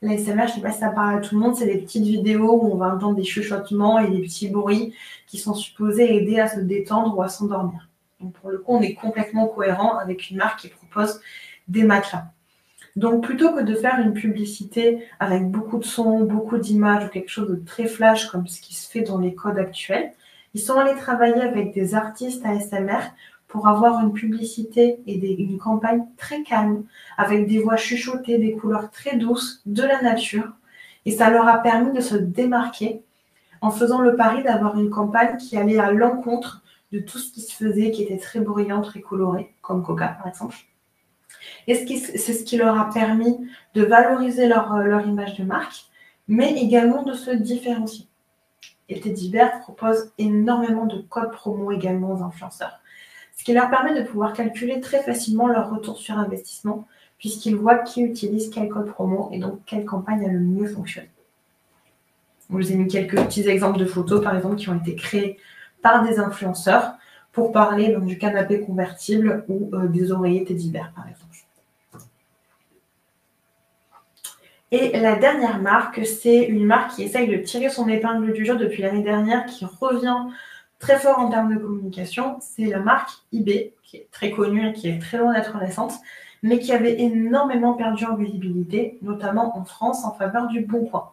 Speaker 2: L'ASMR, je ne sais pas si ça parle à tout le monde, c'est des petites vidéos où on va entendre des chuchotements et des petits bruits qui sont supposés aider à se détendre ou à s'endormir. Donc pour le coup, on est complètement cohérent avec une marque qui propose des matelas. Donc plutôt que de faire une publicité avec beaucoup de sons, beaucoup d'images ou quelque chose de très flash comme ce qui se fait dans les codes actuels, ils sont allés travailler avec des artistes ASMR pour avoir une publicité et une campagne très calme, avec des voix chuchotées, des couleurs très douces, de la nature. Et ça leur a permis de se démarquer en faisant le pari d'avoir une campagne qui allait à l'encontre de tout ce qui se faisait, qui était très bruyant, très coloré, comme Coca par exemple. Et c'est ce qui leur a permis de valoriser leur image de marque, mais également de se différencier. Et Teddy Bear propose énormément de codes promo également aux influenceurs, ce qui leur permet de pouvoir calculer très facilement leur retour sur investissement, puisqu'ils voient qui utilise quel code promo et donc quelle campagne a le mieux fonctionné. Je vous ai mis quelques petits exemples de photos, par exemple, qui ont été créées par des influenceurs pour parler donc, du canapé convertible ou des oreillers Teddy Bear, par exemple. Et la dernière marque, c'est une marque qui essaye de tirer son épingle du jeu depuis l'année dernière, qui revient très fort en termes de communication. C'est la marque eBay, qui est très connue et qui est très loin d'être récente, mais qui avait énormément perdu en visibilité, notamment en France, en faveur du Bon Coin.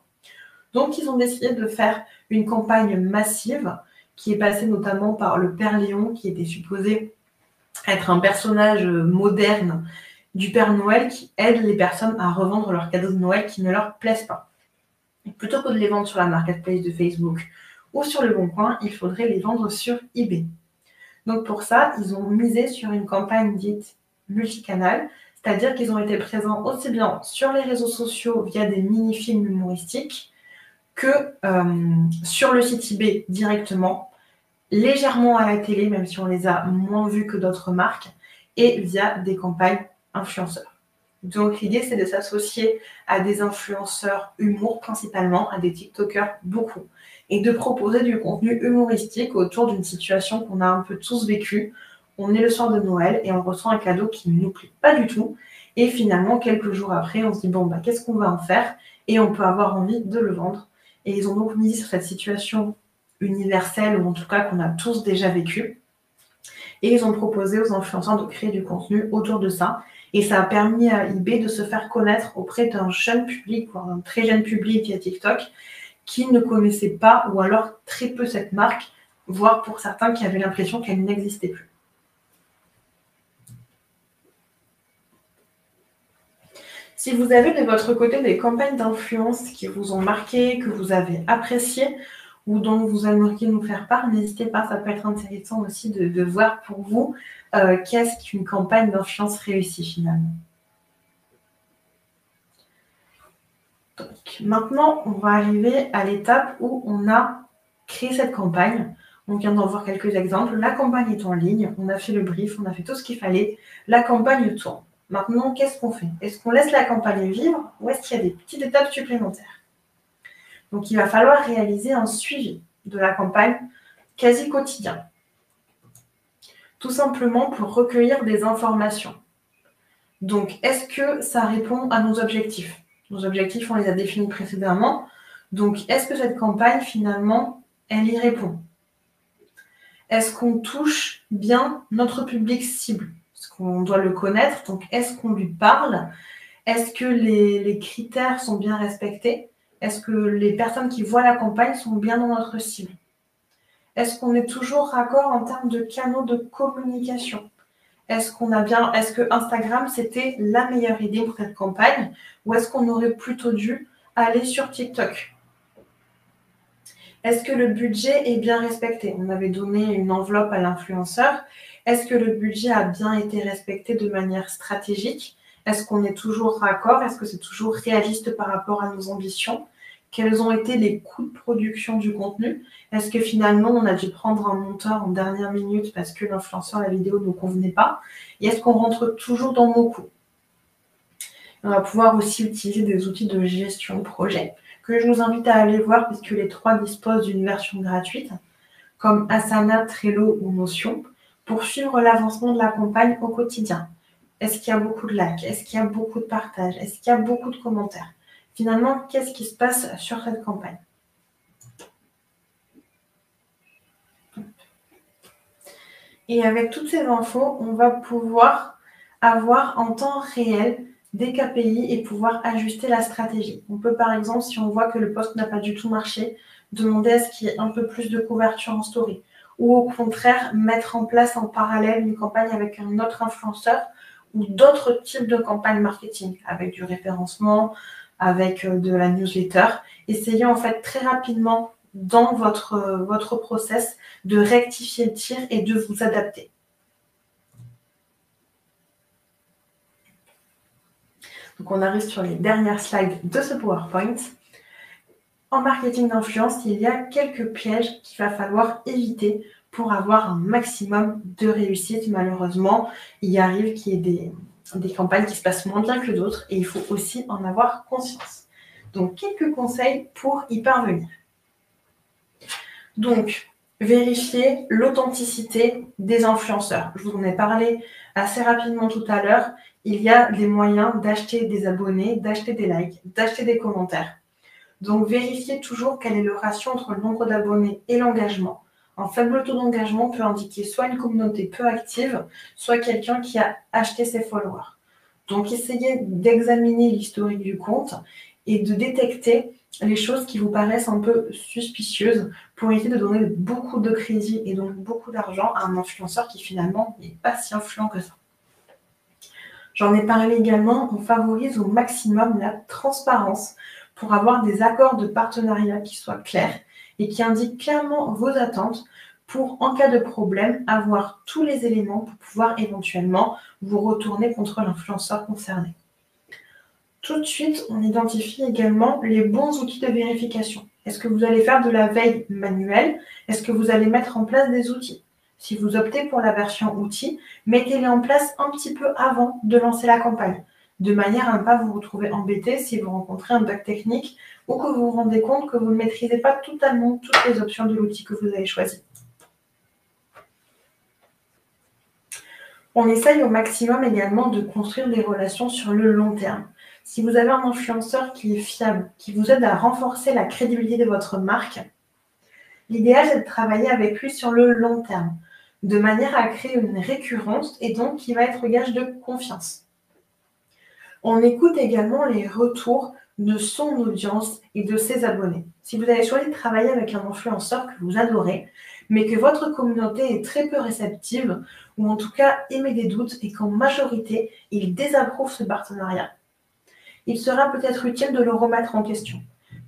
Speaker 2: Donc, ils ont décidé de faire une campagne massive qui est passée notamment par le Père Léon, qui était supposé être un personnage moderne du Père Noël qui aide les personnes à revendre leurs cadeaux de Noël qui ne leur plaisent pas. Et plutôt que de les vendre sur la marketplace de Facebook ou sur le Bon Coin, il faudrait les vendre sur eBay. Donc pour ça, ils ont misé sur une campagne dite multicanal, c'est-à-dire qu'ils ont été présents aussi bien sur les réseaux sociaux via des mini-films humoristiques que sur le site eBay directement, légèrement à la télé, même si on les a moins vus que d'autres marques, et via des campagnes influenceurs. Donc l'idée, c'est de s'associer à des influenceurs humour principalement, à des TikTokers beaucoup, et de proposer du contenu humoristique autour d'une situation qu'on a un peu tous vécue. On est le soir de Noël et on reçoit un cadeau qui ne nous plaît pas du tout. Et finalement, quelques jours après, on se dit, bon, qu'est-ce qu'on va en faire? Et on peut avoir envie de le vendre. Et ils ont donc misé sur cette situation universelle, ou en tout cas qu'on a tous déjà vécue. Et ils ont proposé aux influenceurs de créer du contenu autour de ça. Et ça a permis à eBay de se faire connaître auprès d'un jeune public, voire d'un très jeune public via TikTok, qui ne connaissait pas ou alors très peu cette marque, voire pour certains qui avaient l'impression qu'elle n'existait plus. Si vous avez de votre côté des campagnes d'influence qui vous ont marqué, que vous avez appréciées ou dont vous aimeriez nous faire part, n'hésitez pas, ça peut être intéressant aussi de voir pour vous qu'est-ce qu'une campagne d'influence réussie finalement. Donc, maintenant, on va arriver à l'étape où on a créé cette campagne. On vient d'en voir quelques exemples. La campagne est en ligne, on a fait le brief, on a fait tout ce qu'il fallait. La campagne tourne. Maintenant, qu'est-ce qu'on fait? Est-ce qu'on laisse la campagne vivre ou est-ce qu'il y a des petites étapes supplémentaires? Donc, il va falloir réaliser un suivi de la campagne quasi quotidien. Tout simplement pour recueillir des informations. Donc, est-ce que ça répond à nos objectifs? Nos objectifs, on les a définis précédemment. Donc, est-ce que cette campagne, finalement, elle y répond? Est-ce qu'on touche bien notre public cible? Parce qu'on doit le connaître. Donc, est-ce qu'on lui parle? Est-ce que les critères sont bien respectés? Est-ce que les personnes qui voient la campagne sont bien dans notre cible? Est-ce qu'on est toujours raccord en termes de canaux de communication? Est-ce que Instagram, c'était la meilleure idée pour cette campagne ou est-ce qu'on aurait plutôt dû aller sur TikTok? Est-ce que le budget est bien respecté? On avait donné une enveloppe à l'influenceur. Est-ce que le budget a bien été respecté de manière stratégique? Est-ce qu'on est toujours raccord? Est-ce que c'est toujours réaliste par rapport à nos ambitions? Quels ont été les coûts de production du contenu? Est-ce que finalement, on a dû prendre un monteur en dernière minute parce que l'influenceur, la vidéo ne nous convenait pas? Et est-ce qu'on rentre toujours dans nos coûts? On va pouvoir aussi utiliser des outils de gestion de projet que je vous invite à aller voir puisque les 3 disposent d'une version gratuite comme Asana, Trello ou Notion pour suivre l'avancement de la campagne au quotidien. Est-ce qu'il y a beaucoup de likes? Est-ce qu'il y a beaucoup de partages? Est-ce qu'il y a beaucoup de commentaires? Finalement, qu'est-ce qui se passe sur cette campagne? Et avec toutes ces infos, on va pouvoir avoir en temps réel des KPI et pouvoir ajuster la stratégie. On peut par exemple, si on voit que le post n'a pas du tout marché, demander à ce qu'il y ait un peu plus de couverture en story. Ou au contraire, mettre en place en parallèle une campagne avec un autre influenceur ou d'autres types de campagnes marketing, avec du référencement, avec de la newsletter. Essayez en fait très rapidement dans votre process de rectifier le tir et de vous adapter. Donc on arrive sur les dernières slides de ce PowerPoint. En marketing d'influence, il y a quelques pièges qu'il va falloir éviter pour avoir un maximum de réussite. Malheureusement, il arrive qu'il y ait des campagnes qui se passent moins bien que d'autres et il faut aussi en avoir conscience. Donc, quelques conseils pour y parvenir. Donc, vérifier l'authenticité des influenceurs. Je vous en ai parlé assez rapidement tout à l'heure. Il y a des moyens d'acheter des abonnés, d'acheter des likes, d'acheter des commentaires. Donc, vérifiez toujours quel est le ratio entre le nombre d'abonnés et l'engagement. Un faible taux d'engagement peut indiquer soit une communauté peu active, soit quelqu'un qui a acheté ses followers. Donc, essayez d'examiner l'historique du compte et de détecter les choses qui vous paraissent un peu suspicieuses pour éviter de donner beaucoup de crédit et donc beaucoup d'argent à un influenceur qui finalement n'est pas si influent que ça. J'en ai parlé également, on favorise au maximum la transparence pour avoir des accords de partenariat qui soient clairs et qui indiquent clairement vos attentes pour, en cas de problème, avoir tous les éléments pour pouvoir éventuellement vous retourner contre l'influenceur concerné. Tout de suite, on identifie également les bons outils de vérification. Est-ce que vous allez faire de la veille manuelle? Est-ce que vous allez mettre en place des outils? Si vous optez pour la version outils, mettez-les en place un petit peu avant de lancer la campagne, de manière à ne pas vous retrouver embêté si vous rencontrez un bug technique ou que vous vous rendez compte que vous ne maîtrisez pas totalement toutes les options de l'outil que vous avez choisi. On essaye au maximum également de construire des relations sur le long terme. Si vous avez un influenceur qui est fiable, qui vous aide à renforcer la crédibilité de votre marque, l'idéal est de travailler avec lui sur le long terme, de manière à créer une récurrence et donc qui va être gage de confiance. On écoute également les retours de son audience et de ses abonnés. Si vous avez choisi de travailler avec un influenceur que vous adorez, mais que votre communauté est très peu réceptive, ou en tout cas émet des doutes et qu'en majorité, il désapprouve ce partenariat, il sera peut-être utile de le remettre en question.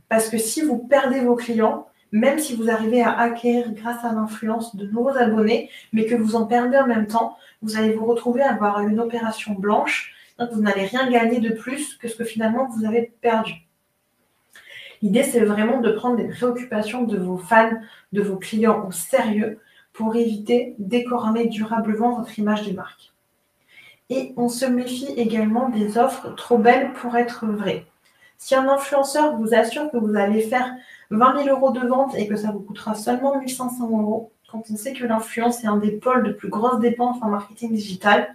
Speaker 2: Parce que si vous perdez vos clients, même si vous arrivez à acquérir grâce à l'influence de nouveaux abonnés, mais que vous en perdez en même temps, vous allez vous retrouver à avoir une opération blanche, donc vous n'allez rien gagner de plus que ce que finalement vous avez perdu. L'idée, c'est vraiment de prendre les préoccupations de vos fans, de vos clients au sérieux pour éviter d'écorner durablement votre image de marque. Et on se méfie également des offres trop belles pour être vraies. Si un influenceur vous assure que vous allez faire 20 000 € de vente et que ça vous coûtera seulement 1 500 €, quand on sait que l'influence est un des pôles de plus grosses dépenses en marketing digital,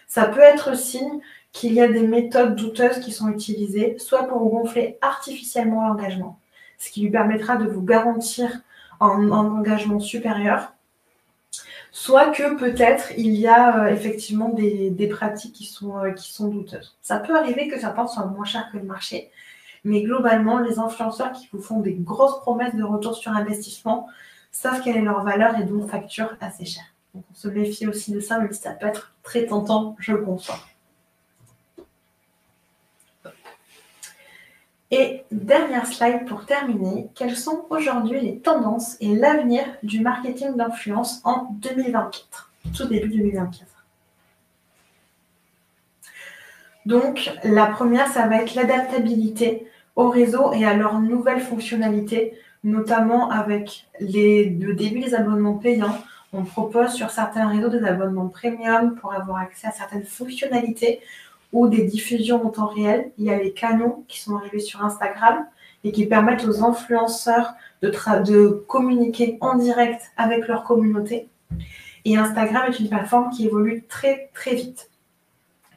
Speaker 2: ça peut être signe qu'il y a des méthodes douteuses qui sont utilisées, soit pour gonfler artificiellement l'engagement, ce qui lui permettra de vous garantir un engagement supérieur, soit que peut-être il y a effectivement des pratiques qui sont douteuses. Ça peut arriver que certains soient moins chers que le marché, mais globalement, les influenceurs qui vous font des grosses promesses de retour sur investissement savent quelle est leur valeur et donc facturent assez cher. Donc on se méfie aussi de ça, même si ça peut être très tentant, je le conçois. Et dernière slide pour terminer, quelles sont aujourd'hui les tendances et l'avenir du marketing d'influence en 2024, tout début 2024. Donc, la première, ça va être l'adaptabilité au réseau et à leurs nouvelles fonctionnalités, notamment avec le début des abonnements payants. On propose sur certains réseaux des abonnements premium pour avoir accès à certaines fonctionnalités ou des diffusions en temps réel. Il y a les canaux qui sont arrivés sur Instagram et qui permettent aux influenceurs de communiquer en direct avec leur communauté. Et Instagram est une plateforme qui évolue très très vite.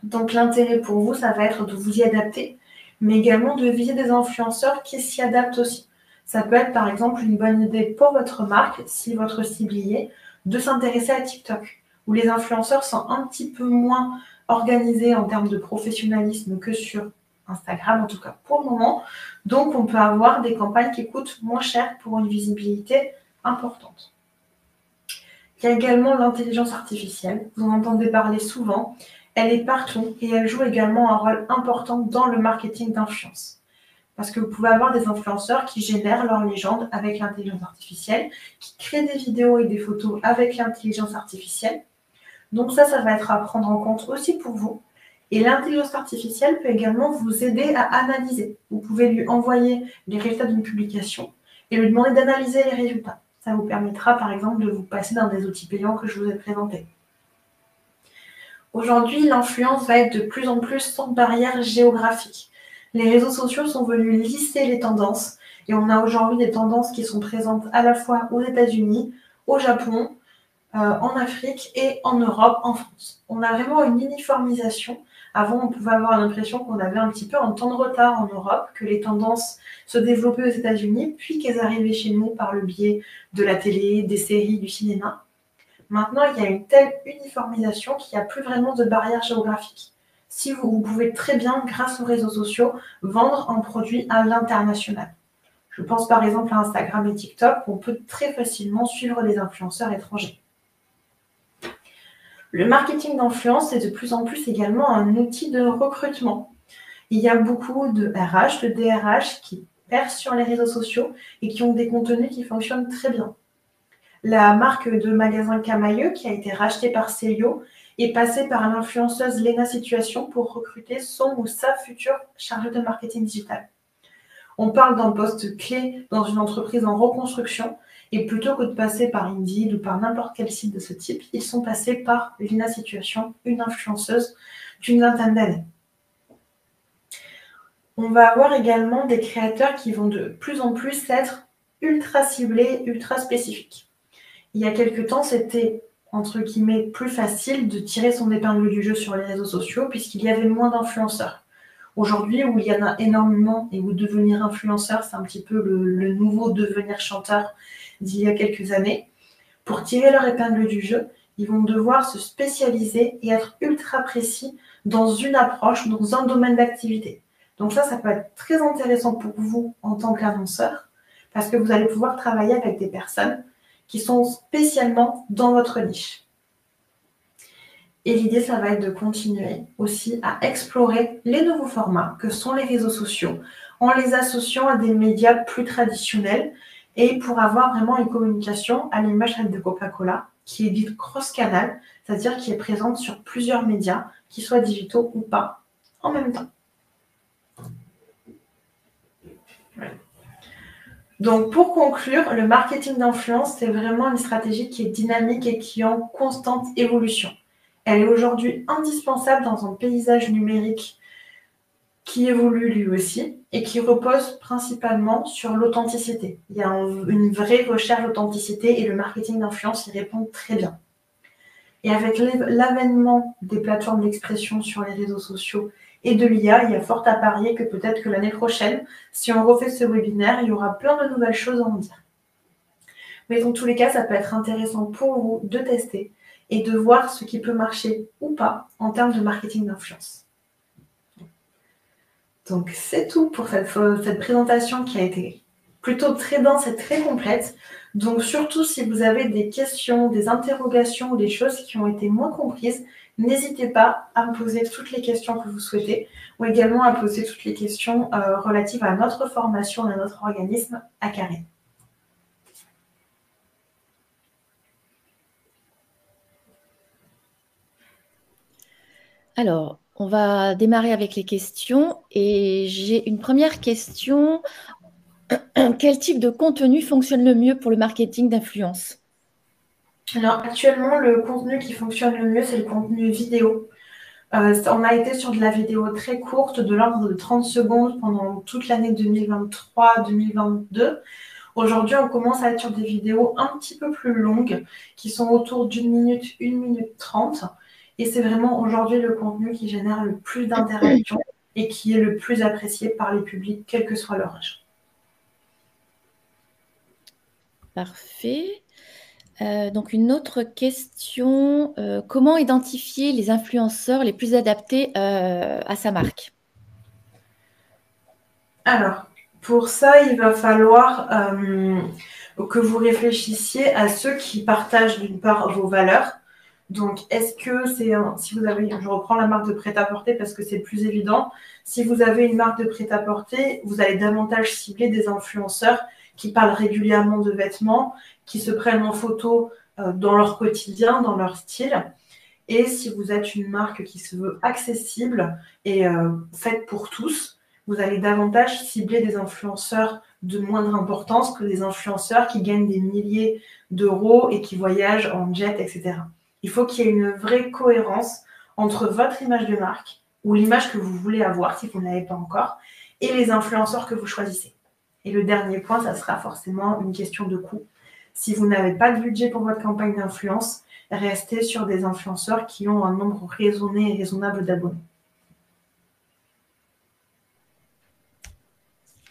Speaker 2: Donc l'intérêt pour vous, ça va être de vous y adapter, mais également de viser des influenceurs qui s'y adaptent aussi. Ça peut être par exemple une bonne idée pour votre marque, si votre cible y est, de s'intéresser à TikTok, où les influenceurs sont un petit peu moins organisés en termes de professionnalisme que sur Instagram, en tout cas pour le moment. Donc on peut avoir des campagnes qui coûtent moins cher pour une visibilité importante. Il y a également l'intelligence artificielle. Vous en entendez parler souvent. Elle est partout et elle joue également un rôle important dans le marketing d'influence. Parce que vous pouvez avoir des influenceurs qui génèrent leur légende avec l'intelligence artificielle, qui créent des vidéos et des photos avec l'intelligence artificielle. Donc ça va être à prendre en compte aussi pour vous. Et l'intelligence artificielle peut également vous aider à analyser. Vous pouvez lui envoyer les résultats d'une publication et lui demander d'analyser les résultats. Ça vous permettra par exemple de vous passer dans des outils payants que je vous ai présentés. Aujourd'hui, l'influence va être de plus en plus sans barrière géographique. Les réseaux sociaux sont venus lisser les tendances et on a aujourd'hui des tendances qui sont présentes à la fois aux États-Unis, au Japon, en Afrique et en Europe, en France. On a vraiment une uniformisation. Avant, on pouvait avoir l'impression qu'on avait un petit peu un temps de retard en Europe, que les tendances se développaient aux États-Unis, puis qu'elles arrivaient chez nous par le biais de la télé, des séries, du cinéma. Maintenant, il y a une telle uniformisation qu'il n'y a plus vraiment de barrière géographique. Si vous pouvez très bien, grâce aux réseaux sociaux, vendre un produit à l'international. Je pense par exemple à Instagram et TikTok, où on peut très facilement suivre des influenceurs étrangers. Le marketing d'influence est de plus en plus également un outil de recrutement. Il y a beaucoup de RH, de DRH qui percent sur les réseaux sociaux et qui ont des contenus qui fonctionnent très bien. La marque de magasin Camailleux, qui a été rachetée par Célio, est passée par l'influenceuse Lena Situation pour recruter son ou sa future chargée de marketing digital. On parle d'un poste clé dans une entreprise en reconstruction et plutôt que de passer par Indeed ou par n'importe quel site de ce type, ils sont passés par Lena Situation, une influenceuse d'une vingtaine d'années. On va avoir également des créateurs qui vont de plus en plus être ultra ciblés, ultra spécifiques. Il y a quelques temps, c'était entre guillemets plus facile de tirer son épingle du jeu sur les réseaux sociaux puisqu'il y avait moins d'influenceurs. Aujourd'hui, où il y en a énormément et où devenir influenceur, c'est un petit peu le nouveau devenir chanteur d'il y a quelques années, pour tirer leur épingle du jeu, ils vont devoir se spécialiser et être ultra précis dans une approche, dans un domaine d'activité. Donc ça peut être très intéressant pour vous en tant qu'annonceur parce que vous allez pouvoir travailler avec des personnes qui sont spécialement dans votre niche. Et l'idée, ça va être de continuer aussi à explorer les nouveaux formats que sont les réseaux sociaux en les associant à des médias plus traditionnels et pour avoir vraiment une communication à l'image de Coca-Cola qui est dite cross-canal, c'est-à-dire qui est présente sur plusieurs médias, qu'ils soient digitaux ou pas, en même temps. Donc, pour conclure, le marketing d'influence, c'est vraiment une stratégie qui est dynamique et qui est en constante évolution. Elle est aujourd'hui indispensable dans un paysage numérique qui évolue lui aussi et qui repose principalement sur l'authenticité. Il y a une vraie recherche d'authenticité et le marketing d'influence y répond très bien. Et avec l'avènement des plateformes d'expression sur les réseaux sociaux et de l'IA, il y a fort à parier que peut-être que l'année prochaine, si on refait ce webinaire, il y aura plein de nouvelles choses à en dire. Mais dans tous les cas, ça peut être intéressant pour vous de tester et de voir ce qui peut marcher ou pas en termes de marketing d'influence. Donc c'est tout pour cette présentation qui a été plutôt très dense et très complète. Donc surtout si vous avez des questions, des interrogations ou des choses qui ont été moins comprises, n'hésitez pas à me poser toutes les questions que vous souhaitez ou également à poser toutes les questions relatives à notre formation et à notre organisme à Carré.
Speaker 1: Alors, on va démarrer avec les questions. Et j'ai une première question. Quel type de contenu fonctionne le mieux pour le marketing d'influence?
Speaker 2: Alors actuellement, le contenu qui fonctionne le mieux, c'est le contenu vidéo. On a été sur de la vidéo très courte, de l'ordre de 30 secondes pendant toute l'année 2023-2022. Aujourd'hui, on commence à être sur des vidéos un petit peu plus longues, qui sont autour d'1 minute, 1 minute 30. Et c'est vraiment aujourd'hui le contenu qui génère le plus d'interactions et qui est le plus apprécié par les publics, quel que soit leur âge.
Speaker 1: Parfait. Donc une autre question, comment identifier les influenceurs les plus adaptés à sa marque?
Speaker 2: Alors, pour ça, il va falloir que vous réfléchissiez à ceux qui partagent d'une part vos valeurs. Donc, est-ce que si vous avez, je reprends la marque de prêt-à-porter parce que c'est le plus évident, si vous avez une marque de prêt-à-porter, vous allez davantage cibler des influenceurs qui parlent régulièrement de vêtements, qui se prennent en photo dans leur quotidien, dans leur style. Et si vous êtes une marque qui se veut accessible et faite pour tous, vous allez davantage cibler des influenceurs de moindre importance que des influenceurs qui gagnent des milliers d'euros et qui voyagent en jet, etc. Il faut qu'il y ait une vraie cohérence entre votre image de marque ou l'image que vous voulez avoir si vous ne l'avez pas encore et les influenceurs que vous choisissez. Et le dernier point, ça sera forcément une question de coût. Si vous n'avez pas de budget pour votre campagne d'influence, restez sur des influenceurs qui ont un nombre raisonné et raisonnable d'abonnés.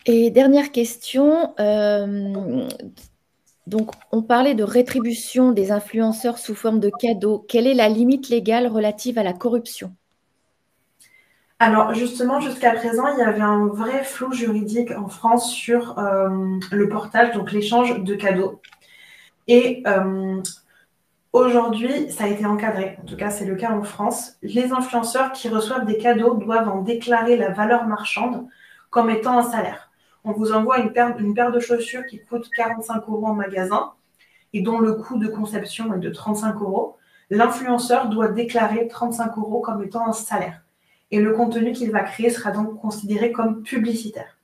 Speaker 1: Et dernière question, donc on parlait de rétribution des influenceurs sous forme de cadeaux. Quelle est la limite légale relative à la corruption?
Speaker 2: Alors justement, jusqu'à présent, il y avait un vrai flou juridique en France sur le portage, donc l'échange de cadeaux. Et aujourd'hui, ça a été encadré. En tout cas, c'est le cas en France. Les influenceurs qui reçoivent des cadeaux doivent en déclarer la valeur marchande comme étant un salaire. On vous envoie une paire de chaussures qui coûte 45 € en magasin et dont le coût de conception est de 35 €. L'influenceur doit déclarer 35 € comme étant un salaire. Et le contenu qu'il va créer sera donc considéré comme publicitaire.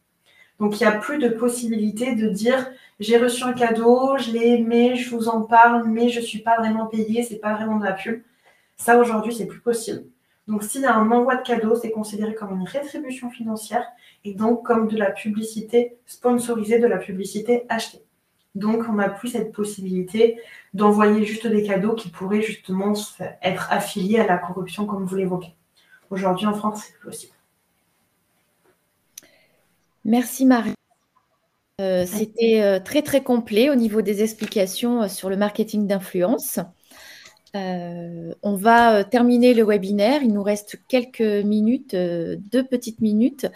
Speaker 2: Donc, il n'y a plus de possibilité de dire j'ai reçu un cadeau, je l'ai aimé, je vous en parle, mais je ne suis pas vraiment payée, c'est pas vraiment de la pub. Ça, aujourd'hui, c'est plus possible. Donc, s'il y a un envoi de cadeau, c'est considéré comme une rétribution financière et donc comme de la publicité sponsorisée, de la publicité achetée. Donc, on n'a plus cette possibilité d'envoyer juste des cadeaux qui pourraient justement être affiliés à la corruption, comme vous l'évoquez. Aujourd'hui, en France, c'est plus possible.
Speaker 1: Merci Marie. C'était très très complet au niveau des explications sur le marketing d'influence. On va terminer le webinaire. Il nous reste quelques minutes, 2 petites minutes.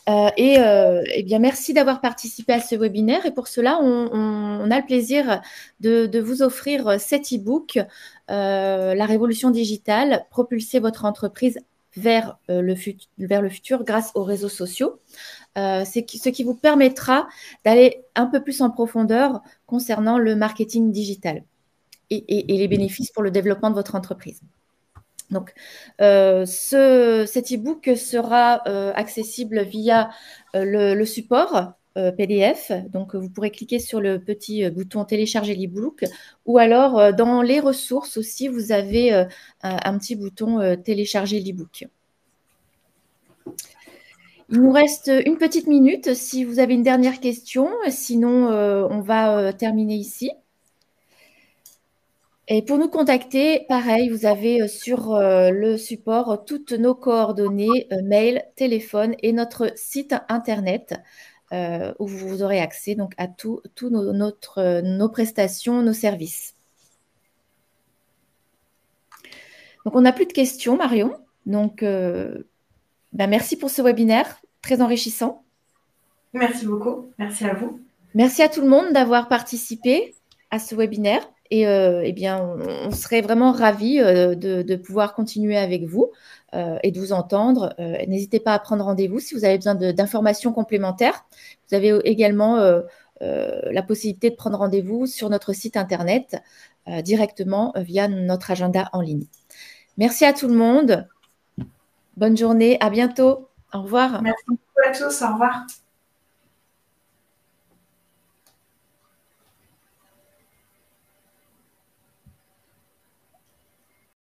Speaker 1: Eh bien, merci d'avoir participé à ce webinaire. Et pour cela, on a le plaisir de vous offrir cet e-book, La révolution digitale, propulser votre entreprise vers le futur grâce aux réseaux sociaux. C'est ce qui vous permettra d'aller un peu plus en profondeur concernant le marketing digital et les bénéfices pour le développement de votre entreprise. Donc, cet e-book sera accessible via le support PDF. Donc, vous pourrez cliquer sur le petit bouton télécharger l'e-book ou alors dans les ressources aussi, vous avez un petit bouton télécharger l'e-book. Il nous reste une petite minute si vous avez une dernière question. Sinon, on va terminer ici. Et pour nous contacter, pareil, vous avez sur le support toutes nos coordonnées, mail, téléphone et notre site internet où vous aurez accès donc, à tous nos prestations, nos services. Donc, on n'a plus de questions, Marion. Donc, merci pour ce webinaire très enrichissant.
Speaker 2: Merci beaucoup. Merci à vous.
Speaker 1: Merci à tout le monde d'avoir participé à ce webinaire. Et eh bien, on serait vraiment ravis de pouvoir continuer avec vous et de vous entendre. N'hésitez pas à prendre rendez-vous si vous avez besoin d'informations complémentaires. Vous avez également la possibilité de prendre rendez-vous sur notre site internet directement via notre agenda en ligne. Merci à tout le monde. Bonne journée, à bientôt. Au revoir.
Speaker 2: Merci beaucoup à tous, au revoir.